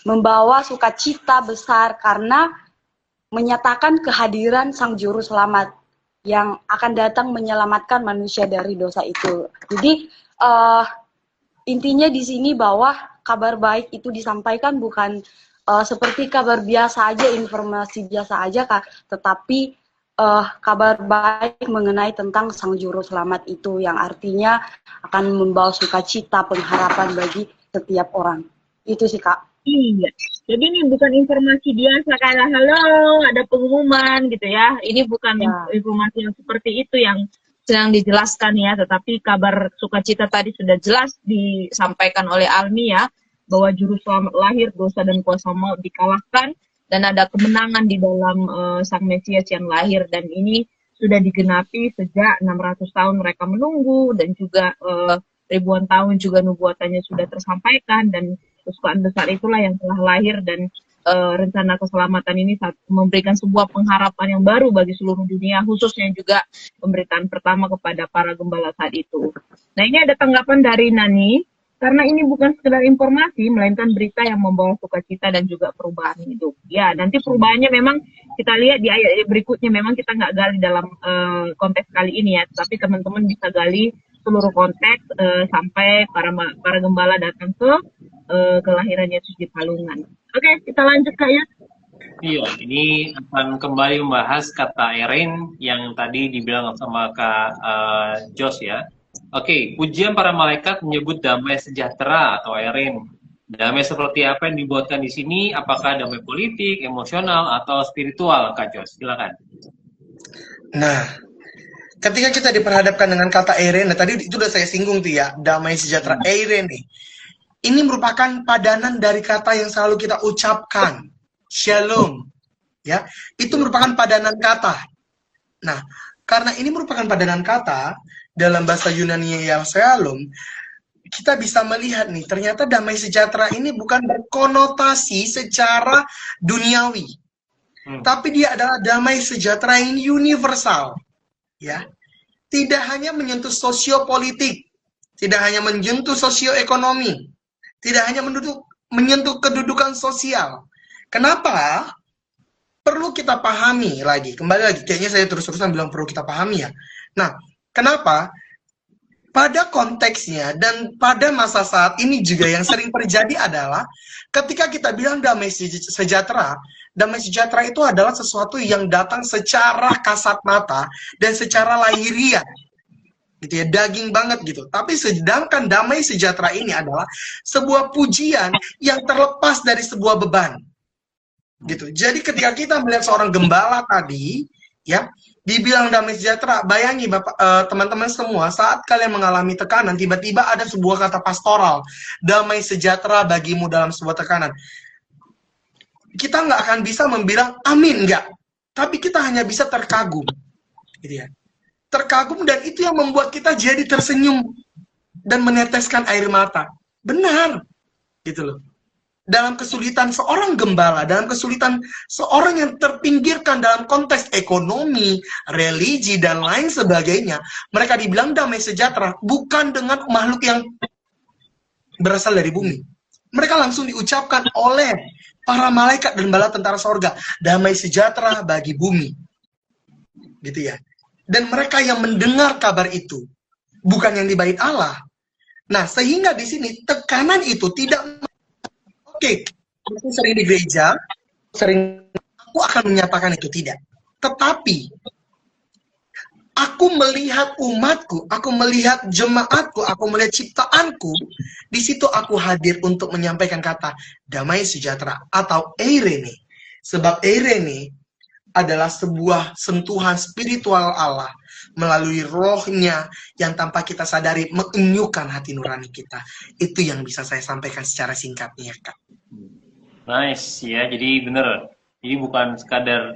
membawa sukacita besar karena menyatakan kehadiran Sang Juru Selamat yang akan datang menyelamatkan manusia dari dosa itu. Jadi intinya di sini bahwa kabar baik itu disampaikan bukan seperti kabar biasa aja, informasi biasa aja Kak, tetapi kabar baik mengenai tentang Sang Juru Selamat itu yang artinya akan membawa sukacita, pengharapan bagi setiap orang. Itu sih Kak. Iya, jadi ini bukan informasi biasa kayak halo ada pengumuman gitu ya. Ini bukan informasi yang seperti itu yang sedang dijelaskan ya, tetapi kabar sukacita tadi sudah jelas disampaikan oleh Almi ya, bahwa Juru Selamat lahir, dosa dan kuasa maut dikalahkan, dan ada kemenangan di dalam Sang Mesias yang lahir, dan ini sudah digenapi sejak 600 tahun mereka menunggu, dan juga ribuan tahun juga nubuatannya sudah tersampaikan, dan kesukaan besar itulah yang telah lahir, dan rencana keselamatan ini memberikan sebuah pengharapan yang baru bagi seluruh dunia, khususnya juga pemberitaan pertama kepada para gembala saat itu. Nah, ini ada tanggapan dari Nani. Karena ini bukan sekedar informasi, melainkan berita yang membawa sukacita dan juga perubahan hidup. Ya, nanti perubahannya memang kita lihat di ayat berikutnya, memang kita nggak gali dalam konteks kali ini ya, tapi teman-teman bisa gali seluruh konteks sampai para gembala datang ke kelahiran Yesus di Palungan. Oke, kita lanjut Kak ya. Iya, ini akan kembali membahas kata Erin yang tadi dibilang sama Kak Jos ya. Oke, pujian para malaikat menyebut damai sejahtera atau Erin. Damai seperti apa yang dibuatkan di sini? Apakah damai politik, emosional, atau spiritual, Kak Jos? Silakan. Nah, ketika kita diperhadapkan dengan kata Erin, nah tadi itu udah saya singgung tuh ya, damai sejahtera Erin nih. Ini merupakan padanan dari kata yang selalu kita ucapkan, Shalom. Ya, itu merupakan padanan kata. Nah, karena ini merupakan padanan kata dalam bahasa Yunani yang Shalom, kita bisa melihat nih, ternyata damai sejahtera ini bukan berkonotasi secara duniawi. Tapi dia adalah damai sejahtera yang universal. Ya. Tidak hanya menyentuh sosiopolitik, tidak hanya menyentuh sosioekonomi, tidak hanya menyentuh kedudukan sosial. Kenapa? Perlu kita pahami lagi. Kembali lagi, kayaknya saya terus-terusan bilang perlu kita pahami ya. Nah, kenapa? Pada konteksnya dan pada masa saat ini juga yang sering terjadi adalah ketika kita bilang damai sejahtera itu adalah sesuatu yang datang secara kasat mata dan secara lahiriah. Gitu ya, daging banget gitu. Tapi sedangkan damai sejahtera ini adalah sebuah pujian yang terlepas dari sebuah beban. Gitu. Jadi ketika kita melihat seorang gembala tadi, ya, dibilang damai sejahtera, bayangi Bapak, teman-teman semua, saat kalian mengalami tekanan, tiba-tiba ada sebuah kata pastoral, damai sejahtera bagimu dalam sebuah tekanan. Kita nggak akan bisa membilang amin, nggak. Tapi kita hanya bisa terkagum. Gitu ya. Terkagum, dan itu yang membuat kita jadi tersenyum dan meneteskan air mata. Benar. Gitu loh. dalam kesulitan seorang gembala, dalam kesulitan seorang yang terpinggirkan dalam konteks ekonomi, religi, dan lain sebagainya, mereka dibilang damai sejahtera, bukan dengan makhluk yang berasal dari bumi. Mereka langsung diucapkan oleh para malaikat dan bala tentara sorga, damai sejahtera bagi bumi. Gitu ya. Dan mereka yang mendengar kabar itu, bukan yang di bait Allah. Nah, sehingga di sini tekanan itu tidak aku sering di gereja, aku akan menyatakan itu tidak. Tetapi aku melihat umatku, aku melihat jemaatku, aku melihat ciptaanku, di situ aku hadir untuk menyampaikan kata damai sejahtera atau eirene. Sebab eirene adalah sebuah sentuhan spiritual Allah melalui rohnya yang tanpa kita sadari mengenyuhkan hati nurani kita. Itu yang bisa saya sampaikan secara singkatnya, Kak. Nice ya, jadi bener. Jadi bukan sekadar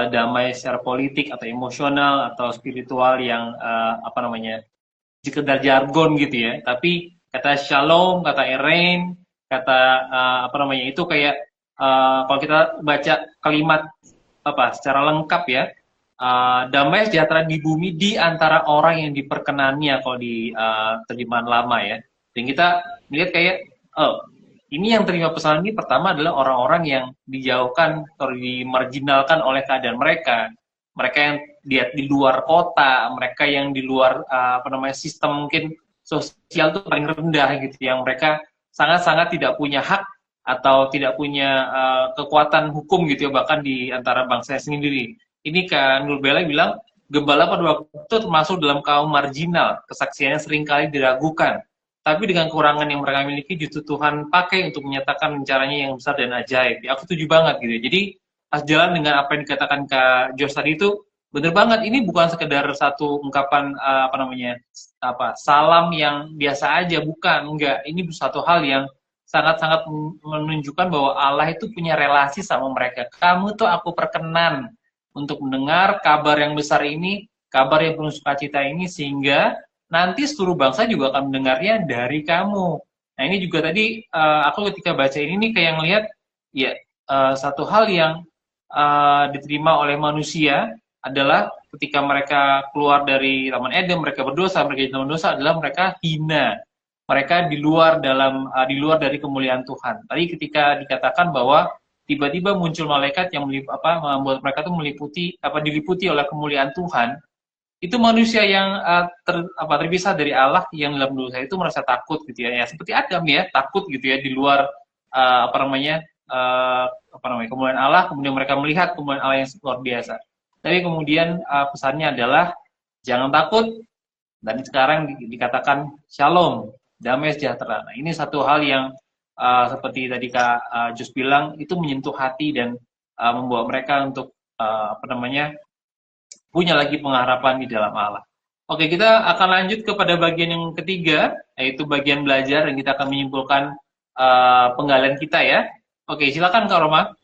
damai secara politik atau emosional atau spiritual yang sekedar jargon gitu ya. Tapi kata shalom, kata erein, kata itu kayak kalau kita baca kalimat secara lengkap ya, damai sejahtera di bumi di antara orang yang diperkenannya kalau di terjemahan lama ya. Dan kita melihat kayak ini yang terima pesan ini pertama adalah orang-orang yang dijauhkan atau dimarginalkan oleh keadaan mereka. Mereka yang di luar kota, mereka yang di luar sistem mungkin sosial itu paling rendah gitu, yang mereka sangat-sangat tidak punya hak atau tidak punya kekuatan hukum gitu ya, bahkan di antara bangsa sendiri. Ini Kak Nur Bella bilang gembala pada waktu itu termasuk dalam kaum marginal, kesaksiannya seringkali diragukan. Tapi dengan kekurangan yang mereka miliki justru Tuhan pakai untuk menyatakan caranya yang besar dan ajaib. Ya, aku setuju banget gitu. Jadi pas jalan dengan apa yang dikatakan Kak Jos tadi itu bener banget. Ini bukan sekedar satu ungkapan salam yang biasa aja, bukan. Enggak. Ini satu hal yang sangat-sangat menunjukkan bahwa Allah itu punya relasi sama mereka. Kamu tuh aku perkenan untuk mendengar kabar yang besar ini, kabar yang penuh sukacita ini, sehingga nanti seluruh bangsa juga akan mendengarnya dari kamu. Nah ini juga tadi aku ketika baca ini kayak ngelihat ya satu hal yang diterima oleh manusia adalah ketika mereka keluar dari Taman Eden, mereka berdosa, mereka jadi dosa adalah mereka hina, mereka di luar dari kemuliaan Tuhan. Tadi ketika dikatakan bahwa tiba-tiba muncul malaikat yang membuat mereka tuh diliputi oleh kemuliaan Tuhan. Itu manusia yang terpisah dari Allah yang dalam dosa itu merasa takut gitu ya, seperti Adam ya, takut gitu ya di luar kemuliaan Allah, kemudian mereka melihat kemuliaan Allah yang luar biasa. Tapi kemudian pesannya adalah jangan takut, dan sekarang dikatakan shalom, damai sejahtera. Nah ini satu hal yang seperti tadi Kak Jus bilang itu menyentuh hati dan membawa mereka untuk punya lagi pengharapan di dalam Allah. Oke, kita akan lanjut kepada bagian yang ketiga, yaitu bagian belajar, dan kita akan menyimpulkan penggalian kita ya. Oke, silakan Kak Roma.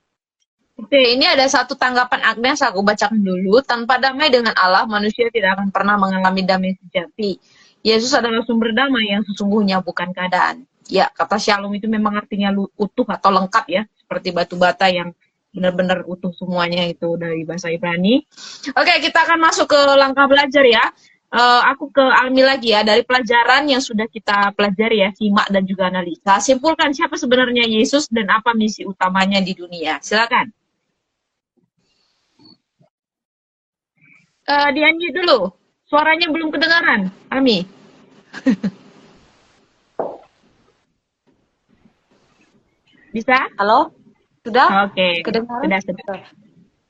Oke, ini ada satu tanggapan Agnes, aku bacakan dulu. Tanpa damai dengan Allah, manusia tidak akan pernah mengalami damai sejati. Yesus adalah sumber damai yang sesungguhnya, bukan keadaan. Ya, kata shalom itu memang artinya utuh atau lengkap ya, seperti batu bata yang benar-benar utuh semuanya, itu dari bahasa Ibrani. Oke, kita akan masuk ke langkah belajar ya. Aku ke Almi lagi ya, dari pelajaran yang sudah kita pelajari ya, simak dan juga analisa. Simpulkan siapa sebenarnya Yesus dan apa misi utamanya di dunia. Silakan. Dianji dulu, suaranya belum kedengaran, Almi. Bisa? Halo? Sudah? Oke. Kedengaran? Sudah.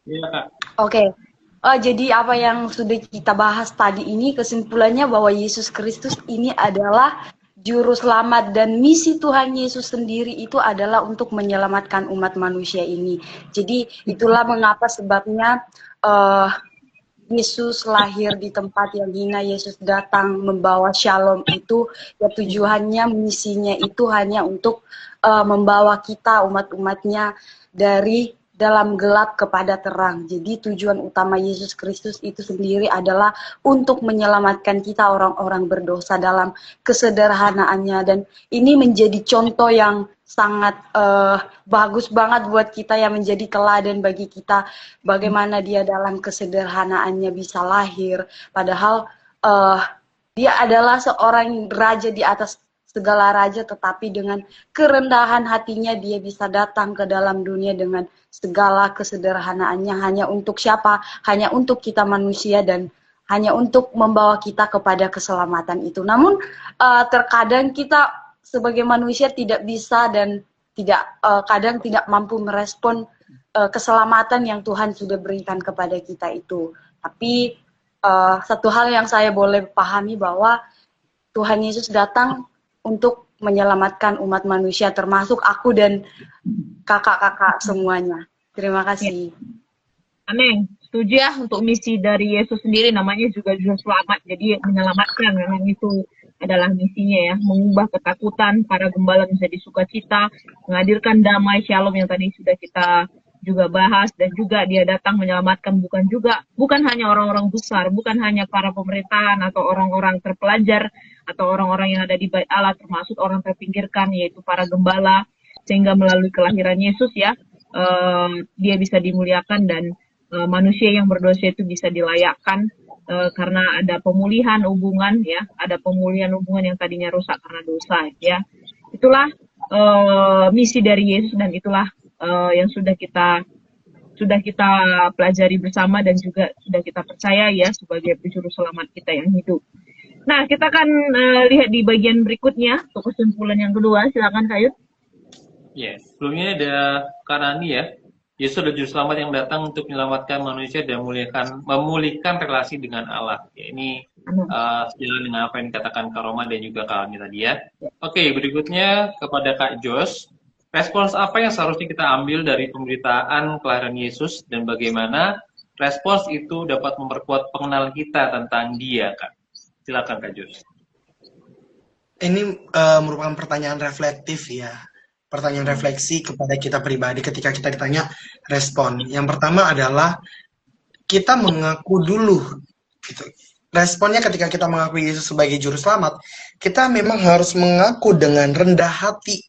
Iya Kak. Oke. Jadi apa yang sudah kita bahas tadi ini kesimpulannya bahwa Yesus Kristus ini adalah juru selamat, dan misi Tuhan Yesus sendiri itu adalah untuk menyelamatkan umat manusia ini. Jadi itulah mengapa sebabnya Yesus lahir di tempat yang hina, Yesus datang membawa shalom itu, ya tujuannya, misinya itu hanya untuk membawa kita umat-umatnya dari dalam gelap kepada terang. Jadi tujuan utama Yesus Kristus itu sendiri adalah untuk menyelamatkan kita orang-orang berdosa dalam kesederhanaannya, dan ini menjadi contoh yang sangat bagus banget buat kita yang menjadi teladan bagi kita, bagaimana dia dalam kesederhanaannya bisa lahir, padahal dia adalah seorang raja di atas segala raja, tetapi dengan kerendahan hatinya dia bisa datang ke dalam dunia dengan segala kesederhanaannya, hanya untuk siapa? Hanya untuk kita manusia dan hanya untuk membawa kita kepada keselamatan itu. Namun terkadang kita sebagai manusia tidak bisa dan kadang tidak mampu merespon keselamatan yang Tuhan sudah berikan kepada kita itu. Tapi satu hal yang saya boleh pahami bahwa Tuhan Yesus datang untuk menyelamatkan umat manusia, termasuk aku dan kakak-kakak semuanya. Terima kasih. Amin. Setuju ya, untuk misi dari Yesus sendiri namanya juga juru selamat. Jadi menyelamatkan, memang itu adalah misinya ya, mengubah ketakutan para gembala menjadi sukacita, menghadirkan damai shalom yang tadi sudah kita juga bahas, dan juga dia datang menyelamatkan bukan hanya orang-orang besar, bukan hanya para pemerintahan atau orang-orang terpelajar atau orang-orang yang ada di bait Allah, termasuk orang terpinggirkan yaitu para gembala, sehingga melalui kelahiran Yesus ya dia bisa dimuliakan dan manusia yang berdosa itu bisa dilayakkan karena ada pemulihan hubungan ya, ada pemulihan hubungan yang tadinya rusak karena dosa ya. Itulah misi dari Yesus dan itulah yang sudah kita pelajari bersama dan juga sudah kita percaya ya sebagai juru selamat kita yang hidup. Nah, kita akan lihat di bagian berikutnya untuk kesimpulan yang kedua. Silakan Kak Yud. Yes, sebelumnya ada Kak Nani ya. Yesus adalah juru selamat yang datang untuk menyelamatkan manusia dan memulihkan relasi dengan Allah. Ya, ini sejalan dengan apa yang dikatakan Kak Roma dan juga Kak Ani tadi ya. Oke, berikutnya kepada Kak Jos. Respons apa yang seharusnya kita ambil dari pemberitaan kelahiran Yesus dan bagaimana respons itu dapat memperkuat pengenalan kita tentang Dia, Kak? Silakan Kak Jos. Ini merupakan pertanyaan reflektif ya. Pertanyaan refleksi kepada kita pribadi ketika kita ditanya respon. Yang pertama adalah kita mengaku dulu. Gitu. Responnya ketika kita mengakui Yesus sebagai juru selamat, kita memang harus mengaku dengan rendah hati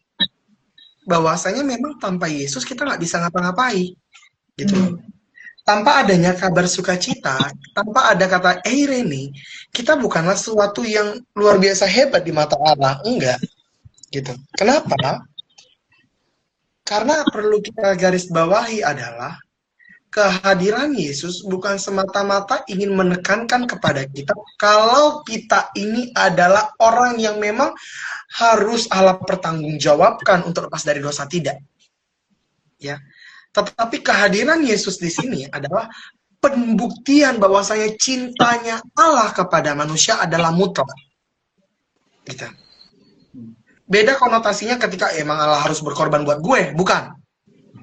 bahwasanya memang tanpa Yesus kita nggak bisa ngapa-ngapain. Gitu. Tanpa adanya kabar sukacita, tanpa ada kata eirene, kita bukanlah sesuatu yang luar biasa hebat di mata Allah. Enggak. Gitu. Kenapa? Karena perlu kita garis bawahi adalah kehadiran Yesus bukan semata-mata ingin menekankan kepada kita kalau kita ini adalah orang yang memang harus Allah pertanggungjawabkan untuk lepas dari dosa, tidak. Ya. Tetapi kehadiran Yesus di sini adalah pembuktian bahwasanya cintanya Allah kepada manusia adalah mutlak. Gitu. Beda konotasinya ketika emang Allah harus berkorban buat gue, bukan.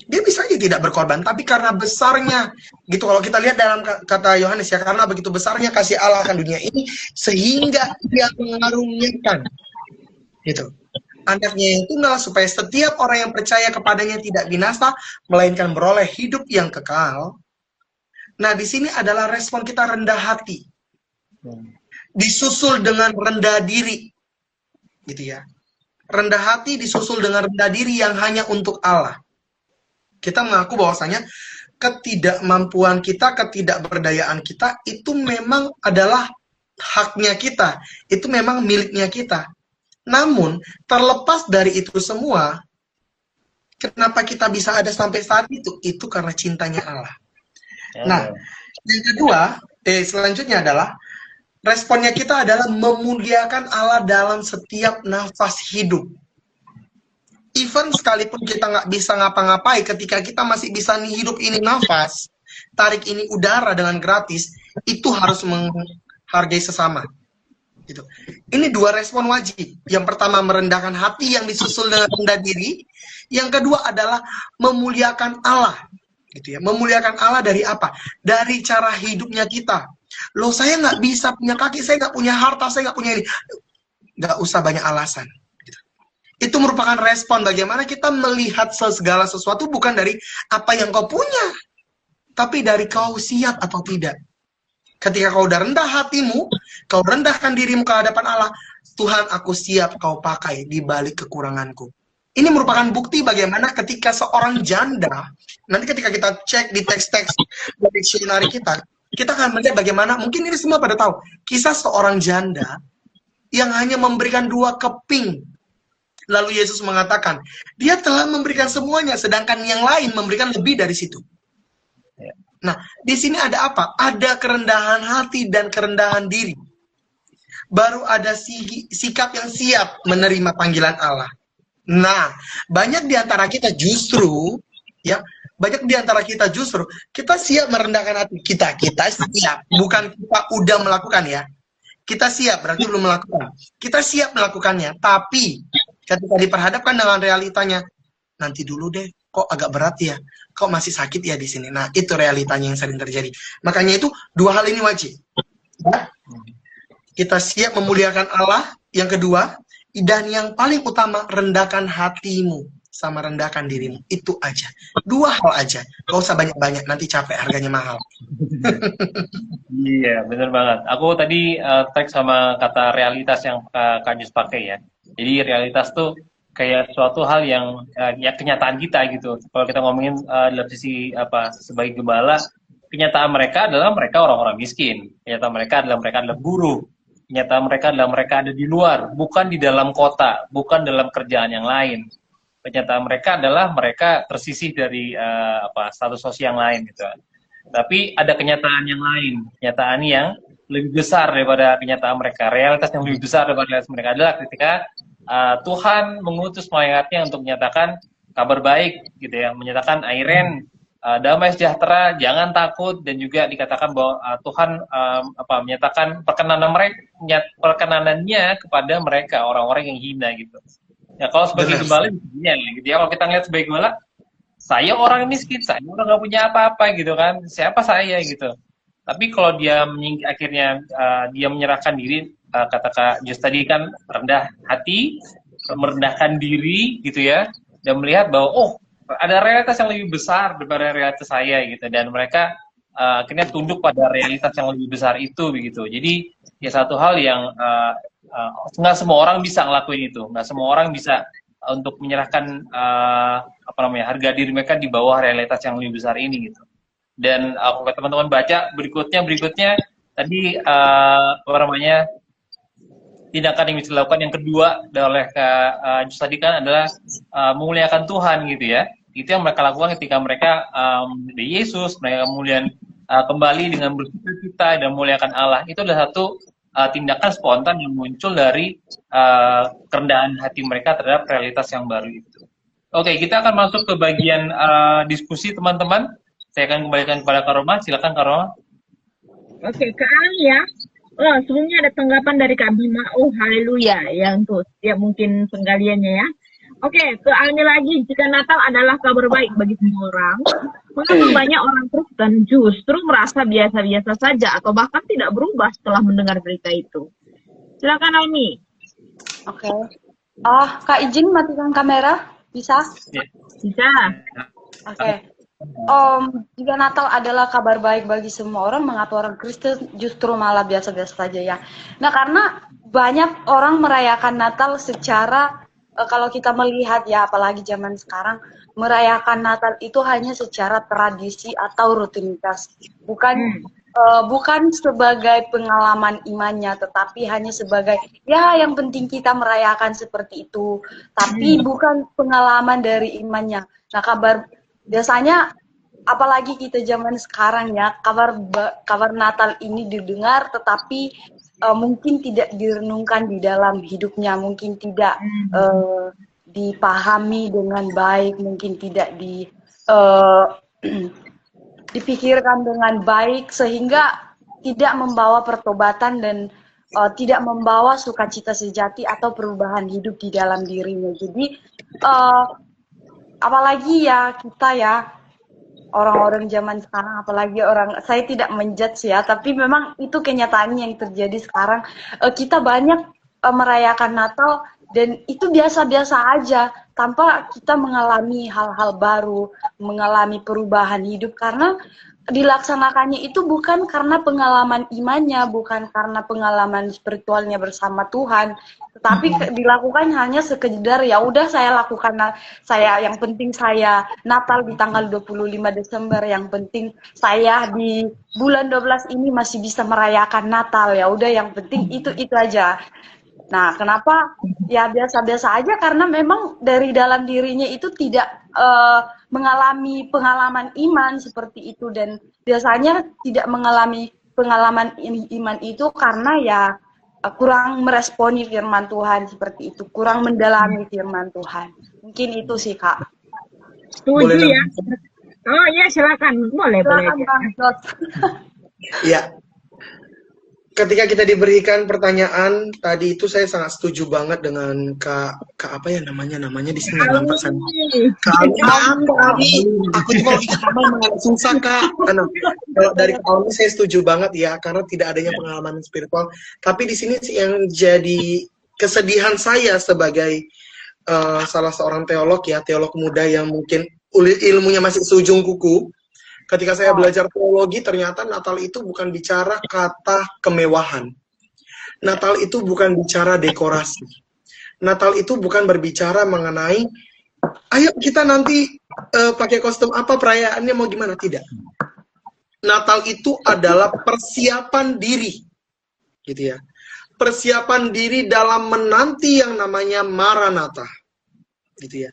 Dia bisa aja tidak berkorban, tapi karena besarnya, gitu kalau kita lihat dalam kata Yohanes ya, karena begitu besarnya kasih Allah akan dunia ini, sehingga dia mengaruniakan, gitu. Anaknya yang tunggal supaya setiap orang yang percaya kepadanya tidak binasa, melainkan beroleh hidup yang kekal. Nah, di sini adalah respon kita rendah hati, disusul dengan rendah diri, gitu ya. Rendah hati disusul dengan rendah diri yang hanya untuk Allah. Kita mengaku bahwasanya ketidakmampuan kita, ketidakberdayaan kita itu memang adalah haknya kita, itu memang miliknya kita. Namun terlepas dari itu semua, kenapa kita bisa ada sampai saat itu? Itu karena cintanya Allah. Nah, yang kedua, selanjutnya adalah responnya kita adalah memuliakan Allah dalam setiap nafas hidup. Even sekalipun kita nggak bisa ngapa-ngapain, ketika kita masih bisa nih hidup ini nafas, tarik ini udara dengan gratis, itu harus menghargai sesama. Gitu. Ini dua respon wajib. Yang pertama merendahkan hati yang disusul dengan rendah diri. Yang kedua adalah memuliakan Allah. Gitu ya. Memuliakan Allah dari apa? Dari cara hidupnya kita. Loh, saya nggak bisa punya kaki, saya nggak punya harta, saya nggak punya ini. Nggak usah banyak alasan. Itu merupakan respon bagaimana kita melihat segala sesuatu bukan dari apa yang kau punya, tapi dari kau siap atau tidak. Ketika kau udah rendah hatimu, kau rendahkan dirimu ke hadapan Allah, Tuhan, aku siap kau pakai di balik kekuranganku. Ini merupakan bukti bagaimana ketika seorang janda, nanti ketika kita cek di teks-teks di diksionari kita akan melihat bagaimana, mungkin ini semua pada tahu, kisah seorang janda yang hanya memberikan 2 keping. Lalu Yesus mengatakan, dia telah memberikan semuanya, sedangkan yang lain memberikan lebih dari situ. Nah, di sini ada apa? Ada kerendahan hati dan kerendahan diri. Baru ada sikap yang siap menerima panggilan Allah. Nah, banyak di antara kita justru, ya, banyak di antara kita justru, kita siap merendahkan hati kita siap, bukan kita udah melakukan ya. Kita siap, berarti belum melakukan. Kita siap melakukannya, tapi ketika diperhadapkan dengan realitanya, nanti dulu deh, kok agak berat ya, kok masih sakit ya di sini. Nah, itu realitanya yang sering terjadi. Makanya itu 2 hal ini wajib. Ya? Kita siap memuliakan Allah, yang kedua, dan yang paling utama, rendahkan hatimu sama rendahkan dirimu. Itu aja. 2 hal aja. Gak usah banyak-banyak, nanti capek, harganya mahal. Iya, bener banget. Aku tadi tag sama kata realitas yang Kak Jus pakai ya. Jadi realitas tuh kayak suatu hal yang ya kenyataan kita gitu. Kalau kita ngomongin dalam sisi apa sebagai gembala, kenyataan mereka adalah mereka orang-orang miskin. Kenyataan mereka adalah buruh. Kenyataan mereka adalah mereka ada di luar, bukan di dalam kota, bukan dalam kerjaan yang lain. Kenyataan mereka adalah mereka tersisih dari status sosial yang lain gitu. Tapi ada kenyataan yang lain, kenyataan yang lebih besar daripada kenyataan mereka. Realitas yang lebih besar daripada realitas mereka adalah ketika Tuhan mengutus malaikatnya untuk menyatakan kabar baik gitu ya, menyatakan Airen damai sejahtera, jangan takut, dan juga dikatakan bahwa Tuhan menyatakan perkenanannya kepada mereka orang-orang yang hina gitu. Ya kalau sebagai gembala gitu ya, kalau kita ngeliat sebagai gembala, saya orang miskin, saya orang nggak punya apa-apa gitu kan, siapa saya gitu. Tapi kalau dia akhirnya dia menyerahkan diri, kata Kak Jus tadi kan rendah hati, merendahkan diri gitu ya, dan melihat bahwa ada realitas yang lebih besar daripada realitas saya gitu, dan mereka akhirnya tunduk pada realitas yang lebih besar itu begitu. Jadi ya satu hal yang nggak semua orang bisa ngelakuin itu, nggak semua orang bisa untuk menyerahkan harga diri mereka di bawah realitas yang lebih besar ini gitu. Dan aku teman-teman baca berikutnya tadi tindakan yang bisa dilakukan yang kedua oleh Kak Jus tadi kan adalah memuliakan Tuhan gitu ya. Itu yang mereka lakukan ketika mereka di Yesus, mereka kemudian kembali dengan bersukacita dan memuliakan Allah. Itu adalah satu tindakan spontan yang muncul dari kerendahan hati mereka terhadap realitas yang baru itu. Oke, kita akan masuk ke bagian diskusi teman-teman. Saya akan kembalikan kepada Kak Roma. Silakan Kak Roma. Oke, Kak Ali ya. Sebelumnya ada tanggapan dari Kak Bima. Haleluya ya, untuk setiap mungkin penggaliannya ya. Oke, ke Ali lagi. Jika Natal adalah kabar baik bagi semua orang, mengapa banyak orang Kristen justru merasa biasa-biasa saja atau bahkan tidak berubah setelah mendengar berita itu? Silakan Almi. Oke. Kak izin matikan kamera, bisa? Bisa. Oke. Jika Natal adalah kabar baik bagi semua orang, mengapa orang Kristen justru malah biasa-biasa saja ya? Nah, karena banyak orang merayakan Natal secara kalau kita melihat ya, apalagi zaman sekarang, merayakan Natal itu hanya secara tradisi atau rutinitas, bukan sebagai pengalaman imannya, tetapi hanya sebagai ya yang penting kita merayakan seperti itu, tapi bukan pengalaman dari imannya. Nah, biasanya apalagi kita zaman sekarang ya, kabar Natal ini didengar tetapi mungkin tidak direnungkan di dalam hidupnya, mungkin tidak dipahami dengan baik, mungkin tidak dipikirkan dengan baik, sehingga tidak membawa pertobatan dan tidak membawa sukacita sejati atau perubahan hidup di dalam dirinya. Jadi apalagi ya kita ya orang-orang zaman sekarang, apalagi saya tidak menjudge ya, tapi memang itu kenyataannya yang terjadi sekarang. Kita banyak merayakan Natal dan itu biasa-biasa aja tanpa kita mengalami hal-hal baru, mengalami perubahan hidup, karena dilaksanakannya itu bukan karena pengalaman imannya, bukan karena pengalaman spiritualnya bersama Tuhan, tetapi dilakukan hanya sekedar ya udah saya lakukan, saya yang penting saya Natal di tanggal 25 Desember, yang penting saya di bulan 12 ini masih bisa merayakan Natal, ya udah yang penting itu aja. Nah, kenapa ya biasa-biasa aja, karena memang dari dalam dirinya itu tidak mengalami pengalaman iman seperti itu, dan biasanya tidak mengalami pengalaman iman itu karena ya kurang meresponi firman Tuhan seperti itu, kurang mendalami firman Tuhan. Mungkin itu sih, Kak. Setuju ya. Oh ya, silakan. Boleh Silakan, aja. Bang Jos. Ya, ketika kita diberikan pertanyaan tadi itu saya sangat setuju banget dengan Kak apa ya namanya di sini nampak saya. Aku cuma ingat nama susah Kak. Kalau dari Kak saya setuju banget ya, karena tidak adanya pengalaman spiritual. Tapi di sini sih yang jadi kesedihan saya sebagai salah seorang teolog ya, teolog muda yang mungkin ilmunya masih seujung kuku. Ketika saya belajar teologi, ternyata Natal itu bukan bicara kata kemewahan. Natal itu bukan bicara dekorasi. Natal itu bukan berbicara mengenai, ayo kita nanti pakai kostum apa, perayaannya mau gimana, tidak. Natal itu adalah persiapan diri, gitu ya. Persiapan diri dalam menanti yang namanya Maranatha, gitu ya.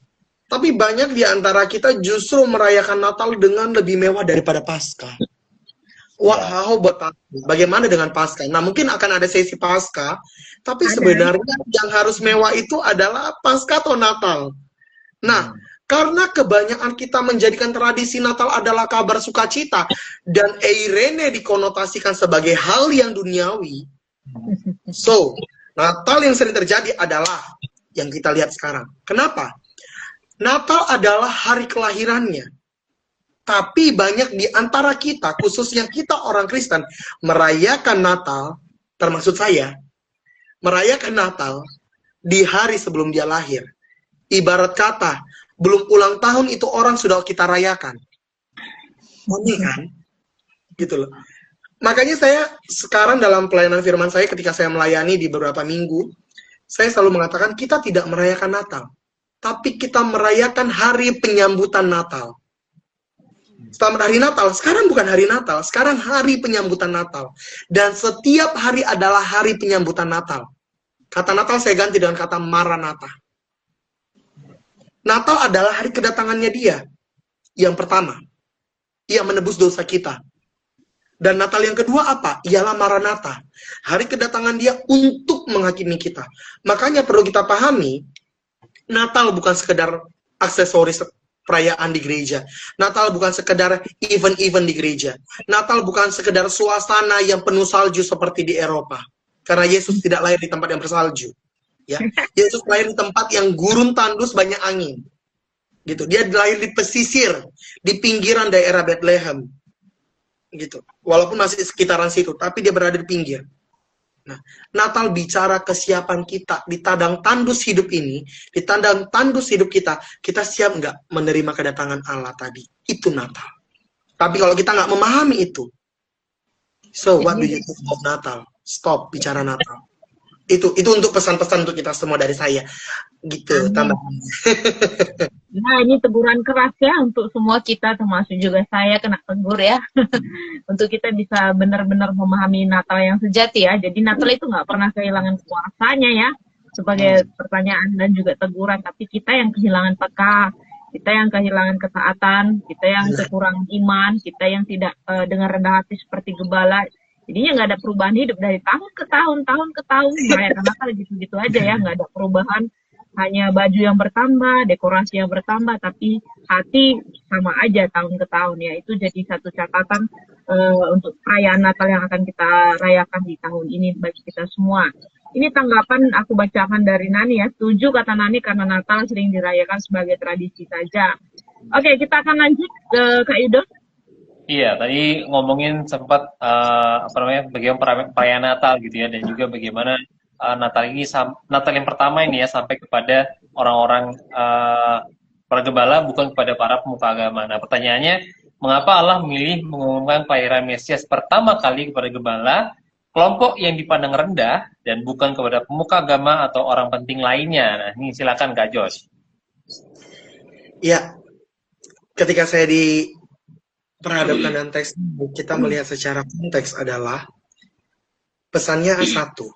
Tapi banyak di antara kita justru merayakan Natal dengan lebih mewah daripada Paskah. Wow, bagaimana dengan Paskah? Nah, mungkin akan ada sesi Paskah, tapi sebenarnya yang harus mewah itu adalah Paskah atau Natal. Nah, karena kebanyakan kita menjadikan tradisi Natal adalah kabar sukacita, dan Eirene dikonotasikan sebagai hal yang duniawi. So, Natal yang sering terjadi adalah yang kita lihat sekarang. Kenapa? Natal adalah hari kelahirannya. Tapi banyak di antara kita, khususnya kita orang Kristen, merayakan Natal, termasuk saya, merayakan Natal di hari sebelum dia lahir. Ibarat kata, belum ulang tahun itu orang sudah kita rayakan. Ini kan? Gitu loh. Makanya saya sekarang dalam pelayanan firman saya, ketika saya melayani di beberapa minggu, saya selalu mengatakan kita tidak merayakan Natal, tapi kita merayakan hari penyambutan Natal. Selamat hari Natal. Sekarang bukan hari Natal, sekarang hari penyambutan Natal. Dan setiap hari adalah hari penyambutan Natal. Kata Natal saya ganti dengan kata Maranatha. Natal adalah hari kedatangannya dia. Yang pertama, ia menebus dosa kita. Dan Natal yang kedua apa? Ialah Maranatha. Hari kedatangan dia untuk menghakimi kita. Makanya perlu kita pahami, Natal bukan sekedar aksesoris perayaan di gereja. Natal bukan sekedar event-event di gereja. Natal bukan sekedar suasana yang penuh salju seperti di Eropa. Karena Yesus tidak lahir di tempat yang bersalju. Ya, Yesus lahir di tempat yang gurun tandus banyak angin. Gitu. Dia lahir di pesisir, di pinggiran daerah Bethlehem. Gitu. Walaupun masih sekitaran situ, tapi dia berada di pinggir. Nah, Natal bicara kesiapan kita di tandang tandus hidup ini, di tandang tandus hidup kita siap nggak menerima kedatangan Allah tadi? Itu Natal. Tapi kalau kita nggak memahami itu, so what do you think about Natal? Stop bicara Natal. Itu untuk pesan-pesan untuk kita semua dari saya. Gitu, tambahan. Nah, ini teguran keras ya untuk semua kita, termasuk juga saya kena tegur ya. Untuk kita bisa benar-benar memahami Natal yang sejati ya. Jadi Natal itu nggak pernah kehilangan kuasanya ya, sebagai pertanyaan dan juga teguran. Tapi kita yang kehilangan peka, kita yang kehilangan ketaatan, kita yang kekurangan iman, kita yang tidak dengan rendah hati seperti gembala. Jadinya nggak ada perubahan hidup dari tahun ke tahun, merayakan Natal gitu-gitu aja ya, nggak ada perubahan. Hanya baju yang bertambah, dekorasi yang bertambah, tapi hati sama aja tahun ke tahun ya. Itu jadi satu catatan untuk perayaan Natal yang akan kita rayakan di tahun ini bagi kita semua. Ini tanggapan aku bacakan dari Nani ya. Setuju kata Nani, karena Natal sering dirayakan sebagai tradisi saja. Oke, kita akan lanjut ke Kak Yudo. Iya, tadi ngomongin sempat bagaimana perayaan Natal gitu ya, dan juga bagaimana Natal ini, Natal yang pertama ini ya, sampai kepada orang-orang para gembala, bukan kepada para pemuka agama. Nah, pertanyaannya, mengapa Allah memilih mengumumkan kelahiran Mesias pertama kali kepada gembala, kelompok yang dipandang rendah, dan bukan kepada pemuka agama atau orang penting lainnya. Nah, ini silakan Kak Jos. Ya, ketika saya diperhadapkan dengan teks, kita melihat secara konteks adalah pesannya satu.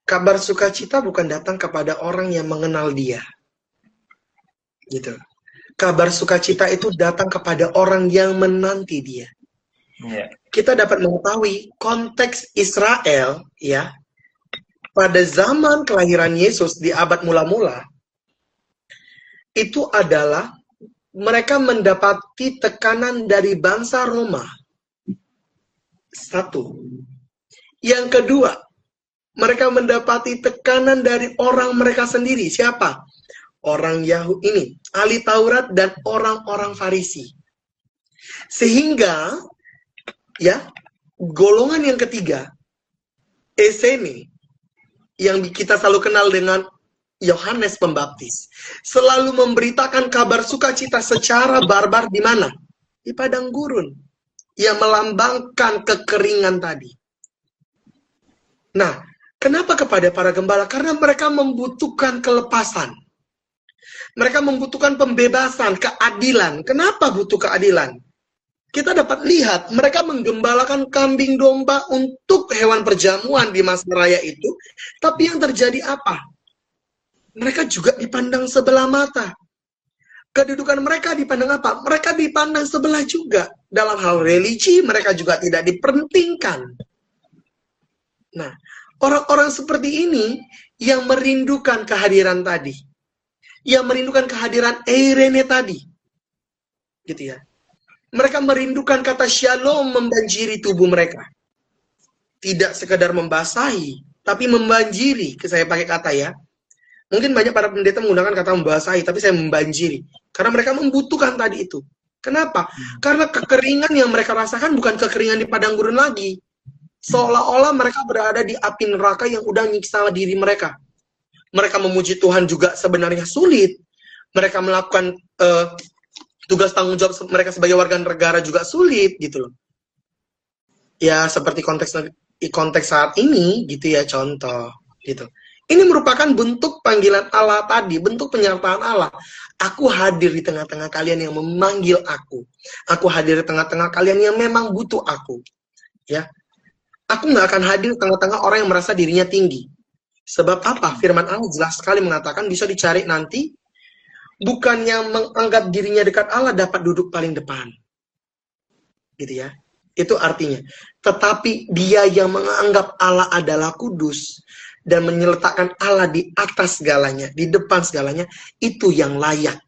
Kabar sukacita bukan datang kepada orang yang mengenal dia. Gitu. Kabar sukacita itu datang kepada orang yang menanti dia. Yeah. Kita dapat mengetahui konteks Israel, ya, pada zaman kelahiran Yesus di abad mula-mula, itu adalah mereka mendapati tekanan dari bangsa Roma. Satu. Yang kedua, mereka mendapati tekanan dari orang mereka sendiri. Siapa? Orang Yahudi ini, ahli Taurat dan orang-orang Farisi. Sehingga, ya, golongan yang ketiga, Esene, yang kita selalu kenal dengan Yohanes Pembaptis, selalu memberitakan kabar sukacita secara barbar di mana? Di padang gurun, yang melambangkan kekeringan tadi. Nah, kenapa kepada para gembala? Karena mereka membutuhkan kelepasan. Mereka membutuhkan pembebasan, keadilan. Kenapa butuh keadilan? Kita dapat lihat, mereka menggembalakan kambing domba untuk hewan perjamuan di masa raya itu. Tapi yang terjadi apa? Mereka juga dipandang sebelah mata. Kedudukan mereka dipandang apa? Mereka dipandang sebelah juga. Dalam hal religi, mereka juga tidak dipentingkan. Nah, orang-orang seperti ini yang merindukan kehadiran tadi. Yang merindukan kehadiran Eirene tadi. Gitu ya. Mereka merindukan kata shalom membanjiri tubuh mereka. Tidak sekedar membasahi, tapi membanjiri. Saya pakai kata ya. Mungkin banyak para pendeta menggunakan kata membasahi, tapi saya membanjiri. Karena mereka membutuhkan tadi itu. Kenapa? Karena kekeringan yang mereka rasakan bukan kekeringan di padang gurun lagi. Seolah-olah mereka berada di api neraka yang udah nyiksa diri mereka. Mereka memuji Tuhan juga sebenarnya sulit. Mereka melakukan tugas tanggung jawab mereka sebagai warga negara juga sulit gitu loh. Ya seperti konteks saat ini gitu ya, contoh gitu. Ini merupakan bentuk panggilan Allah tadi, bentuk penyertaan Allah. Aku hadir di tengah-tengah kalian yang memanggil aku. Aku hadir di tengah-tengah kalian yang memang butuh aku. Ya, aku nggak akan hadir di tengah-tengah orang yang merasa dirinya tinggi. Sebab apa? Firman Allah jelas sekali mengatakan bisa dicari nanti. Bukan yang menganggap dirinya dekat Allah dapat duduk paling depan. Gitu ya. Itu artinya. Tetapi dia yang menganggap Allah adalah kudus dan menyeletakkan Allah di atas segalanya, di depan segalanya, itu yang layak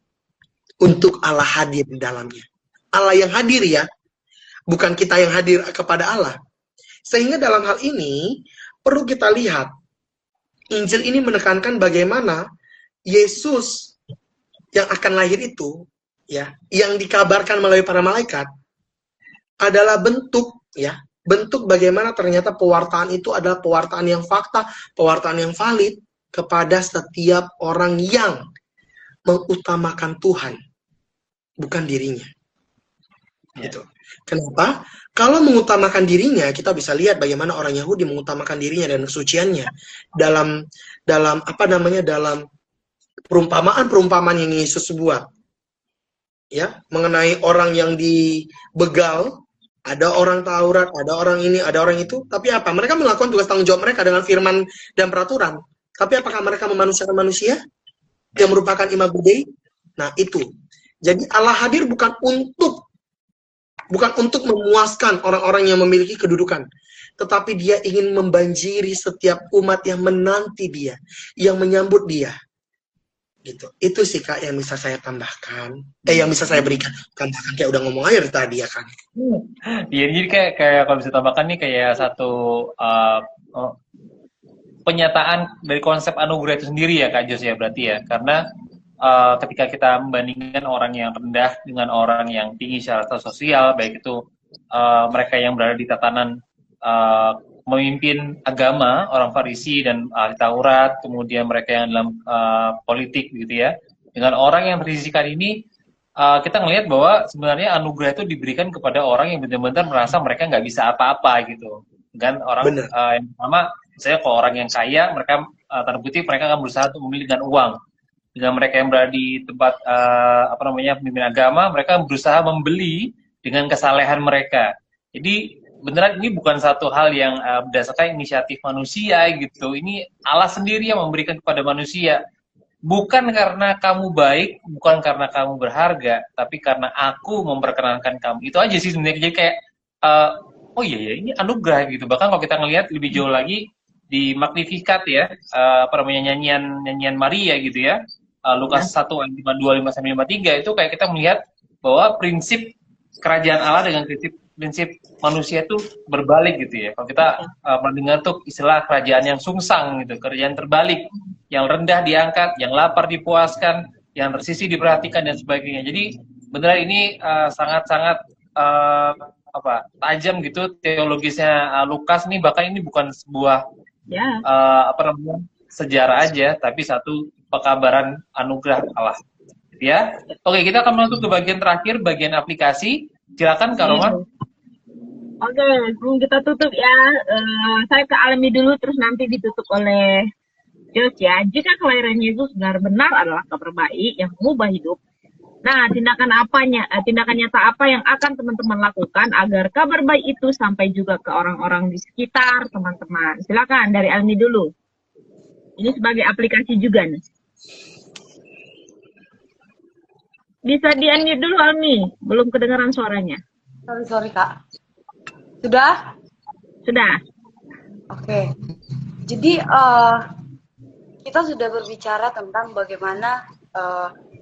untuk Allah hadir di dalamnya. Allah yang hadir ya, bukan kita yang hadir kepada Allah. Sehingga dalam hal ini, perlu kita lihat, Injil ini menekankan bagaimana Yesus yang akan lahir itu, ya, yang dikabarkan melalui para malaikat, adalah bentuk, ya, bentuk bagaimana ternyata pewartaan itu adalah pewartaan yang fakta, pewartaan yang valid kepada setiap orang yang mengutamakan Tuhan, bukan dirinya. Gitu. Kenapa? Kalau mengutamakan dirinya, kita bisa lihat bagaimana orang Yahudi mengutamakan dirinya dan kesuciannya dalam apa namanya, dalam perumpamaan yang Yesus buat. Ya, mengenai orang yang dibegal. Ada orang Taurat, ada orang ini, ada orang itu. Tapi apa? Mereka melakukan tugas tanggung jawab mereka dengan firman dan peraturan. Tapi apakah mereka memanusiakan manusia yang merupakan imago Dei? Nah, itu. Jadi Allah hadir bukan untuk memuaskan orang-orang yang memiliki kedudukan. Tetapi dia ingin membanjiri setiap umat yang menanti dia, yang menyambut dia. Gitu. Itu sih Kak yang bisa saya tambahkan, yang bisa saya berikan. Tambahkan kayak udah ngomong aja tadi ya kan. Iya, jadi kayak kalau bisa tambahkan nih kayak satu penyataan dari konsep anugerah itu sendiri ya Kak Jos ya berarti ya. Karena ketika kita membandingkan orang yang rendah dengan orang yang tinggi secara sosial, baik itu mereka yang berada di tatanan memimpin agama, orang Farisi dan ahli Taurat, kemudian mereka yang dalam politik gitu ya, dengan orang yang berisiko ini, kita ngelihat bahwa sebenarnya anugerah itu diberikan kepada orang yang benar-benar merasa mereka nggak bisa apa-apa gitu. Kan orang Benar. yang pertama, misalnya kalau orang yang kaya, mereka tanda kutip mereka akan berusaha untuk memilih dengan uang. Dengan mereka yang berada di tempat apa namanya pemimpin agama, mereka berusaha membeli dengan kesalehan mereka. Jadi beneran ini bukan satu hal yang berdasarkan inisiatif manusia gitu. Ini Allah sendiri yang memberikan kepada manusia. Bukan karena kamu baik, bukan karena kamu berharga, tapi karena aku memperkenankan kamu. Itu aja sih sebenarnya. Jadi kayak, oh iya ya, ini anugerah gitu. Bahkan kalau kita ngelihat lebih jauh lagi di Magnificat ya, apa namanya nyanyian Maria gitu ya, Lukas 1 ayat 52 sampai 53 itu kayak kita melihat bahwa prinsip kerajaan Allah dengan prinsip manusia itu berbalik gitu ya. Kalau kita mendengar tuh istilah kerajaan yang sungsang gitu, kerajaan terbalik, yang rendah diangkat, yang lapar dipuaskan, yang tersisih diperhatikan dan sebagainya. Jadi benar ini sangat-sangat tajam gitu teologisnya Lukas nih, bahkan ini bukan sebuah apa namanya sejarah aja, tapi satu pekabaran anugerah Allah. Ya, oke, kita akan masuk ke bagian terakhir, bagian aplikasi. Silakan Kak Roman. Oke, sebelum kita tutup ya, saya ke Almi dulu, terus nanti ditutup oleh Jos ya. Jika kelahiran Yesus benar-benar adalah kabar baik yang mengubah hidup, nah tindakan nyata apa yang akan teman-teman lakukan agar kabar baik itu sampai juga ke orang-orang di sekitar teman-teman? Silakan dari Almi dulu. Ini sebagai aplikasi juga nih. Bisa di-unmute dulu Almi, belum kedengaran suaranya. Sorry Kak. Sudah? Sudah. Oke. Jadi kita sudah berbicara tentang bagaimana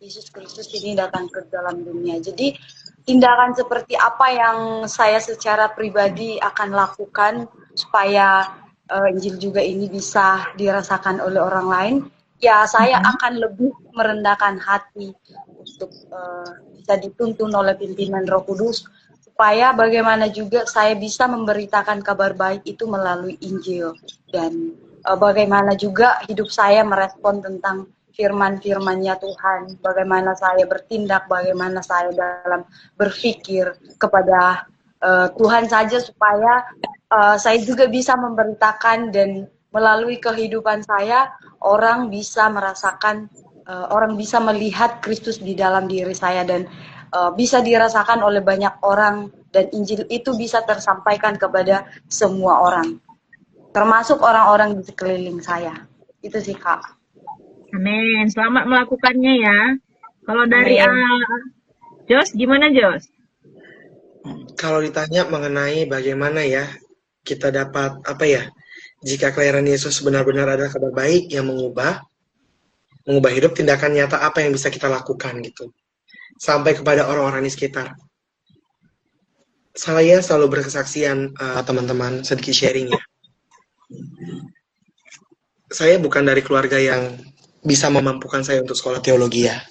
Yesus Kristus ini datang ke dalam dunia. Jadi tindakan seperti apa yang saya secara pribadi akan lakukan supaya Injil juga ini bisa dirasakan oleh orang lain. Ya saya akan lebih merendahkan hati untuk bisa dituntun oleh pimpinan Roh Kudus, supaya bagaimana juga saya bisa memberitakan kabar baik itu melalui Injil, dan bagaimana juga hidup saya merespon tentang firman-firman-Nya Tuhan, bagaimana saya bertindak, bagaimana saya dalam berpikir kepada Tuhan saja, supaya saya juga bisa memberitakan dan melalui kehidupan saya orang bisa merasakan, orang bisa melihat Kristus di dalam diri saya, dan bisa dirasakan oleh banyak orang, dan Injil itu bisa tersampaikan kepada semua orang, termasuk orang-orang di sekeliling saya. Itu sih Kak. Amin. Selamat melakukannya ya. Kalau dari Jos, gimana Jos? Kalau ditanya mengenai bagaimana ya kita dapat jika kelahiran Yesus benar-benar adalah kabar baik yang mengubah hidup, tindakan nyata apa yang bisa kita lakukan gitu sampai kepada orang-orang di sekitar. Saya selalu berkesaksian, teman-teman, sedikit sharing ya. Saya bukan dari keluarga yang bisa memampukan saya untuk sekolah teologi ya.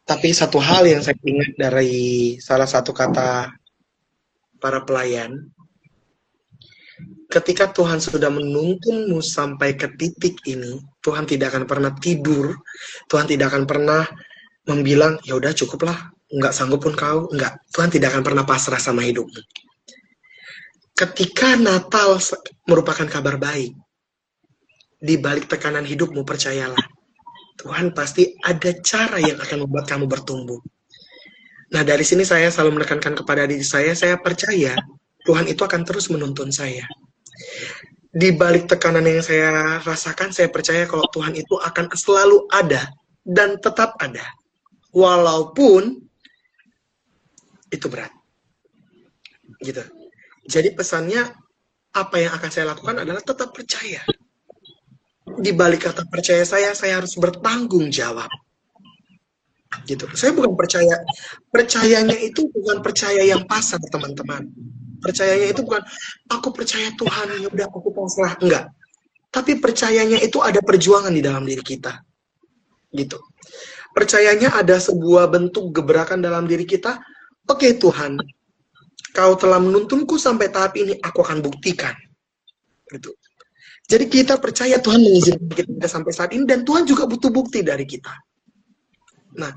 Tapi satu hal yang saya ingat dari salah satu kata para pelayan, ketika Tuhan sudah menuntunmu sampai ke titik ini, Tuhan tidak akan pernah tidur, Tuhan tidak akan pernah membilang, ya udah cukuplah, nggak sanggup pun kau, nggak. Tuhan tidak akan pernah pasrah sama hidupmu. Ketika Natal merupakan kabar baik, di balik tekanan hidupmu, percayalah, Tuhan pasti ada cara yang akan membuat kamu bertumbuh. Nah, dari sini saya selalu menekankan kepada diri saya percaya Tuhan itu akan terus menuntun saya. Di balik tekanan yang saya rasakan, saya percaya kalau Tuhan itu akan selalu ada dan tetap ada. Walaupun itu berat. Gitu. Jadi pesannya, apa yang akan saya lakukan adalah tetap percaya. Di balik kata percaya saya harus bertanggung jawab. Gitu. Saya bukan percayanya itu bukan percaya yang pasar, teman-teman. Percayanya itu bukan, aku percaya Tuhan, ya udah aku pasrah, enggak. Tapi percayanya itu ada perjuangan di dalam diri kita. Gitu. Percayanya ada sebuah bentuk gebrakan dalam diri kita. Oke Tuhan, kau telah menuntunku sampai tahap ini, aku akan buktikan. Gitu. Jadi kita percaya Tuhan mengizinkan kita sampai saat ini, dan Tuhan juga butuh bukti dari kita. Nah,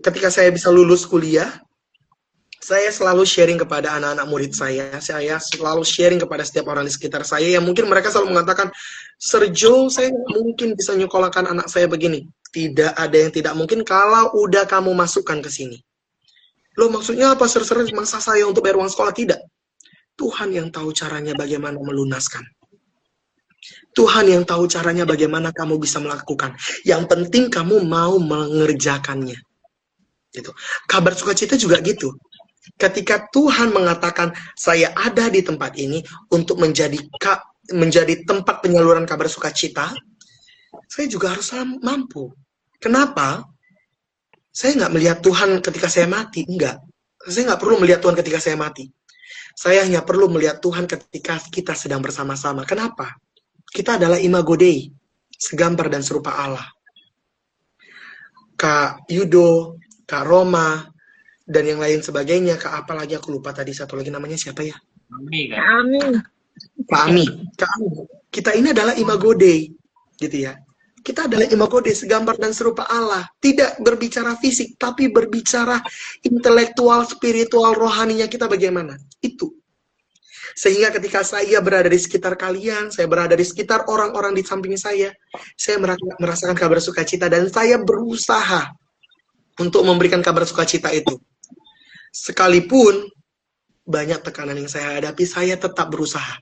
ketika saya bisa lulus kuliah, saya selalu sharing kepada anak-anak murid saya selalu sharing kepada setiap orang di sekitar saya yang mungkin mereka selalu mengatakan, Serjo, saya nggak mungkin bisa nyekolahkan anak saya begini. Tidak ada yang tidak mungkin kalau udah kamu masukkan ke sini. Loh, maksudnya apa, Ser? Masa saya untuk bayar uang sekolah? Tidak. Tuhan yang tahu caranya bagaimana melunaskan. Tuhan yang tahu caranya bagaimana kamu bisa melakukan. Yang penting kamu mau mengerjakannya. Gitu. Kabar sukacita juga gitu. Ketika Tuhan mengatakan saya ada di tempat ini untuk menjadi tempat penyaluran kabar sukacita, saya juga harus mampu. Kenapa? Saya nggak melihat Tuhan ketika saya mati, enggak. Saya nggak perlu melihat Tuhan ketika saya mati. Saya hanya perlu melihat Tuhan ketika kita sedang bersama-sama. Kenapa? Kita adalah imago Dei, segambar dan serupa Allah. Kak Yudo, Kak Roma, dan yang lain sebagainya. Kak apa lagi aku lupa tadi, satu lagi namanya siapa ya? Amin. Pak Ami. Kita ini adalah imago Dei, gitu ya. Kita adalah imago Dei, segambar dan serupa Allah. Tidak berbicara fisik, tapi berbicara intelektual, spiritual, rohaninya kita bagaimana. Itu. Sehingga ketika saya berada di sekitar kalian, saya berada di sekitar orang-orang di samping saya merasakan kabar sukacita, dan saya berusaha untuk memberikan kabar sukacita itu. Sekalipun banyak tekanan yang saya hadapi, saya tetap berusaha.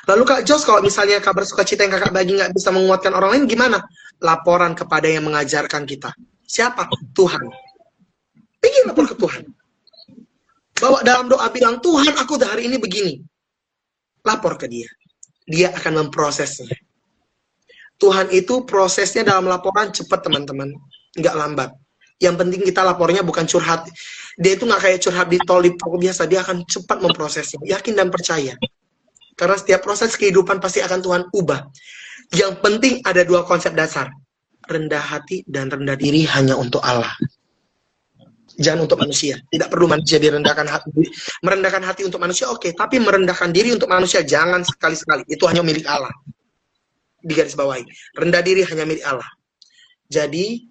Lalu Kak Jos, kalau misalnya kabar sukacita yang kakak bagi nggak bisa menguatkan orang lain, gimana? Laporan kepada yang mengajarkan kita. Siapa? Tuhan. Ingin lapor ke Tuhan. Bawa dalam doa, bilang, Tuhan aku hari ini begini. Lapor ke dia. Dia akan memprosesnya. Tuhan itu prosesnya dalam laporan cepat, teman-teman. Nggak lambat. Yang penting kita lapornya bukan curhat. Dia itu nggak kayak curhat di tol biasa. Dia akan cepat memprosesnya. Yakin dan percaya. Karena setiap proses kehidupan pasti akan Tuhan ubah. Yang penting ada dua konsep dasar. Rendah hati dan rendah diri hanya untuk Allah. Jangan untuk manusia. Tidak perlu manusia direndahkan hati. Merendahkan hati untuk manusia, oke. Tapi merendahkan diri untuk manusia, jangan sekali-sekali. Itu hanya milik Allah. Digarisbawahi. Rendah diri hanya milik Allah. Jadi,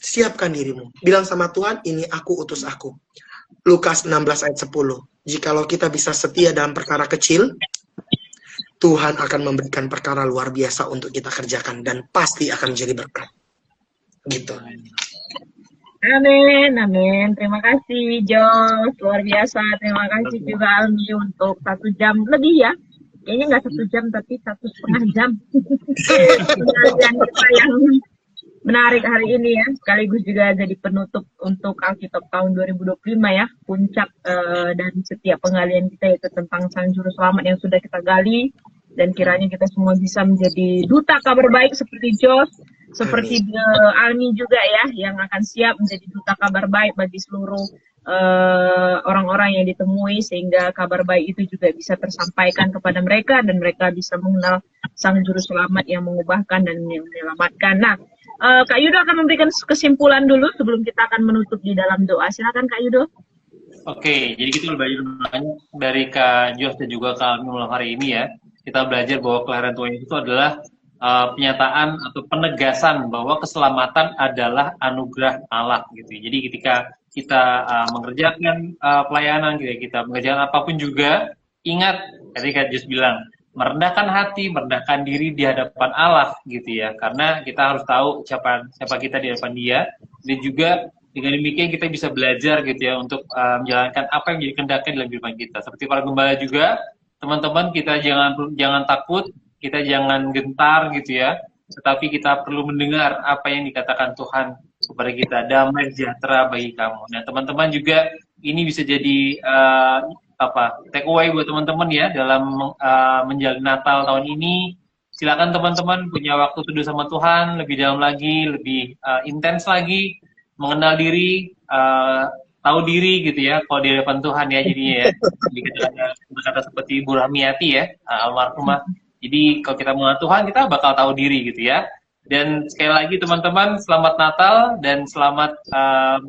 siapkan dirimu. Bilang sama Tuhan, ini aku, utus aku. Lukas 16 ayat 10. Jikalau kita bisa setia dalam perkara kecil, Tuhan akan memberikan perkara luar biasa untuk kita kerjakan. Dan pasti akan menjadi berkat. Gitu. Amin, amin. Terima kasih, Jos. Luar biasa. Terima kasih juga, Almi, untuk 1 jam lebih ya. Kayaknya nggak 1 jam, tapi 1,5 jam. Pengajian kita yang menarik hari ini ya. Sekaligus juga jadi penutup untuk Alkitab tahun 2025 ya. Puncak dari setiap penggalian kita, yaitu tentang Sang Juru Selamat yang sudah kita gali. Dan kiranya kita semua bisa menjadi duta kabar baik seperti Jos, seperti Almi juga ya, yang akan siap menjadi duta kabar baik bagi seluruh orang-orang yang ditemui, sehingga kabar baik itu juga bisa tersampaikan kepada mereka, dan mereka bisa mengenal Sang Juru Selamat yang mengubahkan dan yang menyelamatkan. Nah, Kak Yudo akan memberikan kesimpulan dulu sebelum kita akan menutup di dalam doa. Silakan Kak Yudo. Oke, jadi kita belajar banyak dari Kak Jos dan juga Kak Almi malam hari ini ya. Kita belajar bahwa kelahiran Tuhan itu adalah penyataan atau penegasan bahwa keselamatan adalah anugerah Allah gitu. Jadi ketika kita mengerjakan pelayanan, kita mengerjakan apapun juga, ingat tadi Kak Jos bilang, merendahkan hati, merendahkan diri di hadapan Allah gitu ya. Karena kita harus tahu siapa kita di hadapan Dia, dan juga dengan demikian kita bisa belajar gitu ya untuk menjalankan apa yang menjadi kehendaknya dalam kehidupan kita. Seperti para gembala juga, teman-teman, kita jangan takut, kita jangan gentar gitu ya, tetapi kita perlu mendengar apa yang dikatakan Tuhan kepada kita, damai sejahtera bagi kamu. Nah, teman-teman juga ini bisa jadi take away buat teman-teman ya dalam menjalani Natal tahun ini. Silakan teman-teman punya waktu teduh sama Tuhan lebih dalam lagi, lebih intens lagi, mengenal diri, tahu diri gitu ya, kalau di hadapan Tuhan ya jadinya ya. Jadi kita berkata seperti Ibu Rahmiati ya, almarhumah. Jadi kalau kita mengenal Tuhan, kita bakal tahu diri gitu ya. Dan sekali lagi teman-teman, selamat Natal dan selamat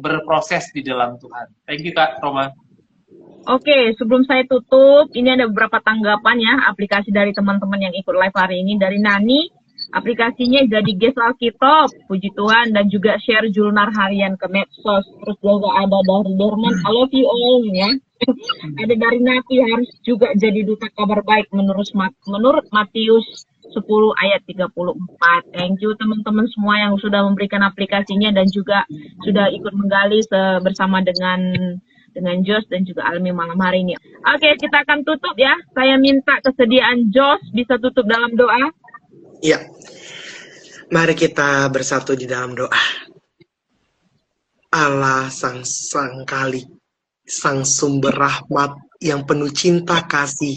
berproses di dalam Tuhan. Thank you Kak Roma. Oke, sebelum saya tutup, ini ada beberapa tanggapan ya, aplikasi dari teman-teman yang ikut live hari ini. Dari Nani, aplikasinya jadi guest Alkitab, puji Tuhan, dan juga share jurnal harian ke medsos. Terus juga ada dari Derman, I love you all ya. Ada dari Nati, harus juga jadi duta kabar baik menurut Matius 10 ayat 34. Thank you teman-teman semua yang sudah memberikan aplikasinya dan juga sudah ikut menggali bersama dengan Jos dan juga Almi malam hari ini. Oke, kita akan tutup ya. Saya minta kesediaan Jos bisa tutup dalam doa. Ya, mari kita bersatu di dalam doa. Allah sang kali, sang sumber rahmat yang penuh cinta kasih,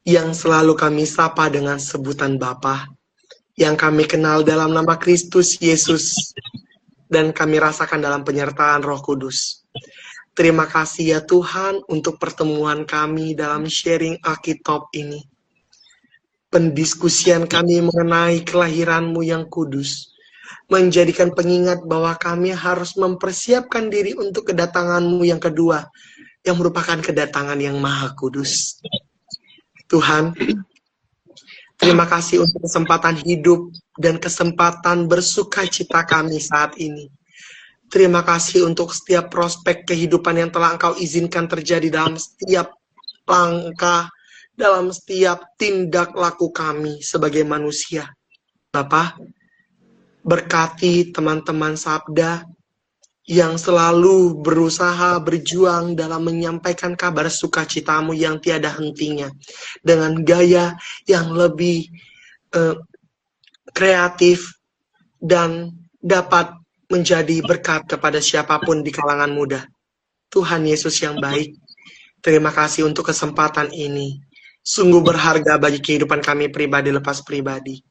yang selalu kami sapa dengan sebutan Bapa, yang kami kenal dalam nama Kristus Yesus, dan kami rasakan dalam penyertaan Roh Kudus. Terima kasih ya Tuhan untuk pertemuan kami dalam sharing Alkitab ini. Pendiskusian kami mengenai kelahiran-Mu yang kudus, menjadikan pengingat bahwa kami harus mempersiapkan diri untuk kedatangan-Mu yang kedua, yang merupakan kedatangan yang maha kudus. Tuhan, terima kasih untuk kesempatan hidup dan kesempatan bersuka cita kami saat ini. Terima kasih untuk setiap prospek kehidupan yang telah Engkau izinkan terjadi dalam setiap langkah, dalam setiap tindak laku kami sebagai manusia. Bapa, berkati teman-teman Sabda yang selalu berusaha berjuang dalam menyampaikan kabar sukacitamu yang tiada hentinya, dengan gaya yang lebih kreatif dan dapat menjadi berkat kepada siapapun di kalangan muda. Tuhan Yesus yang baik, terima kasih untuk kesempatan ini. Sungguh berharga bagi kehidupan kami pribadi lepas pribadi.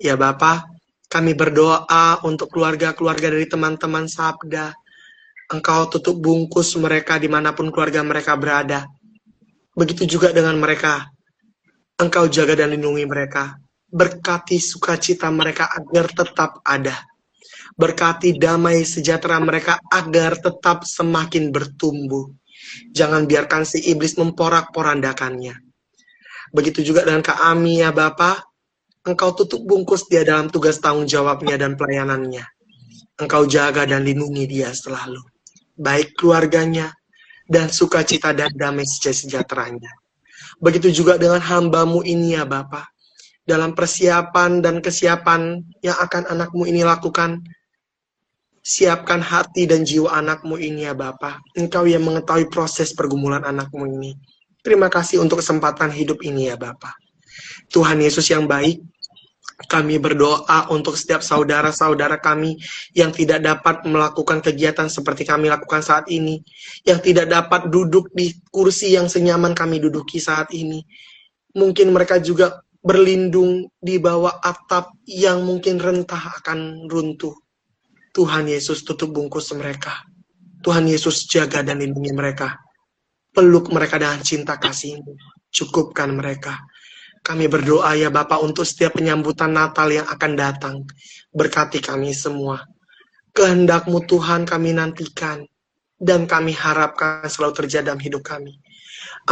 Ya Bapa, kami berdoa untuk keluarga-keluarga dari teman-teman Sabda. Engkau tutup bungkus mereka dimanapun keluarga mereka berada. Begitu juga dengan mereka. Engkau jaga dan lindungi mereka. Berkati sukacita mereka agar tetap ada. Berkati damai sejahtera mereka agar tetap semakin bertumbuh. Jangan biarkan si iblis memporak-porandakannya. Begitu juga dengan Kak Ami ya Bapa. Engkau tutup bungkus dia dalam tugas tanggung jawabnya dan pelayanannya. Engkau jaga dan lindungi dia selalu. Baik keluarganya dan sukacita dan damai sejahteranya. Begitu juga dengan hamba-Mu ini ya Bapa. Dalam persiapan dan kesiapan yang akan anak-Mu ini lakukan, siapkan hati dan jiwa anak-Mu ini ya Bapa. Engkau yang mengetahui proses pergumulan anak-Mu ini. Terima kasih untuk kesempatan hidup ini ya Bapa. Tuhan Yesus yang baik, kami berdoa untuk setiap saudara-saudara kami yang tidak dapat melakukan kegiatan seperti kami lakukan saat ini, yang tidak dapat duduk di kursi yang senyaman kami duduki saat ini. Mungkin mereka juga berlindung di bawah atap yang mungkin rentah akan runtuh. Tuhan Yesus tutup bungkus mereka. Tuhan Yesus jaga dan lindungi mereka. Peluk mereka dengan cinta kasih-Mu. Cukupkan mereka. Kami berdoa ya Bapa untuk setiap penyambutan Natal yang akan datang. Berkati kami semua. Kehendak-Mu Tuhan kami nantikan. Dan kami harapkan selalu terjadi dalam hidup kami.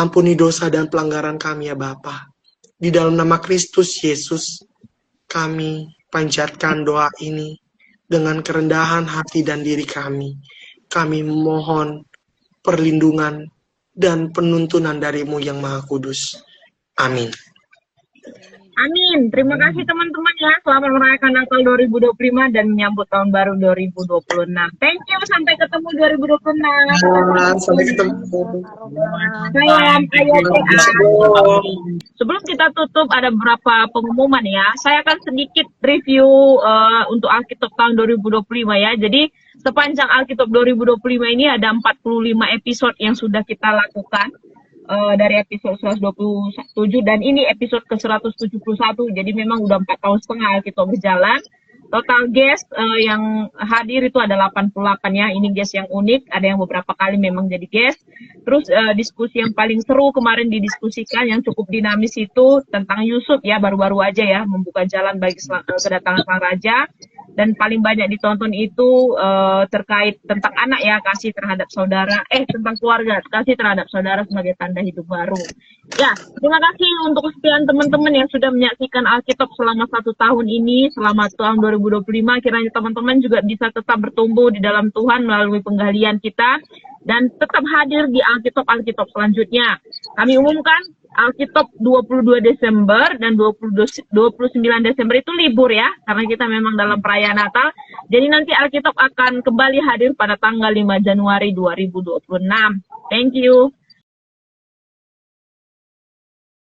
Ampuni dosa dan pelanggaran kami ya Bapa. Di dalam nama Kristus Yesus, kami panjatkan doa ini dengan kerendahan hati dan diri kami. Kami mohon perlindungan dan penuntunan dari-Mu yang Maha Kudus. Amin. Amin. Terima kasih teman-teman ya. Selamat merayakan Natal 2025 dan menyambut tahun baru 2026. Thank you. Sampai ketemu 2026. Sampai ketemu. Salam. Sebelum kita tutup ada beberapa pengumuman ya. Saya akan sedikit review untuk Alkitab tahun 2025 ya. Jadi sepanjang Alkitab 2025 ini ada 45 episode yang sudah kita lakukan. Dari episode 127 dan ini episode ke-171, jadi memang udah 4 tahun setengah Alkitab berjalan. Total guest yang hadir itu ada 88 ya, ini guest yang unik, ada yang beberapa kali memang jadi guest. Terus diskusi yang paling seru kemarin didiskusikan yang cukup dinamis itu tentang Yusuf ya, baru-baru aja ya, membuka jalan bagi kedatangan sang raja. dan paling banyak ditonton itu terkait tentang anak ya, kasih terhadap saudara, tentang keluarga, kasih terhadap saudara sebagai tanda hidup baru. Ya, terima kasih untuk kesekian teman-teman yang sudah menyaksikan Alkitab selama 1 tahun ini, selama tahun 2025. Kiranya teman-teman juga bisa tetap bertumbuh di dalam Tuhan melalui penggalian kita dan tetap hadir di Alkitab selanjutnya. Kami umumkan Alkitab 22 Desember dan 29 Desember itu libur ya, karena kita memang dalam perayaan Natal. Jadi nanti Alkitab akan kembali hadir pada tanggal 5 Januari 2026. Thank you.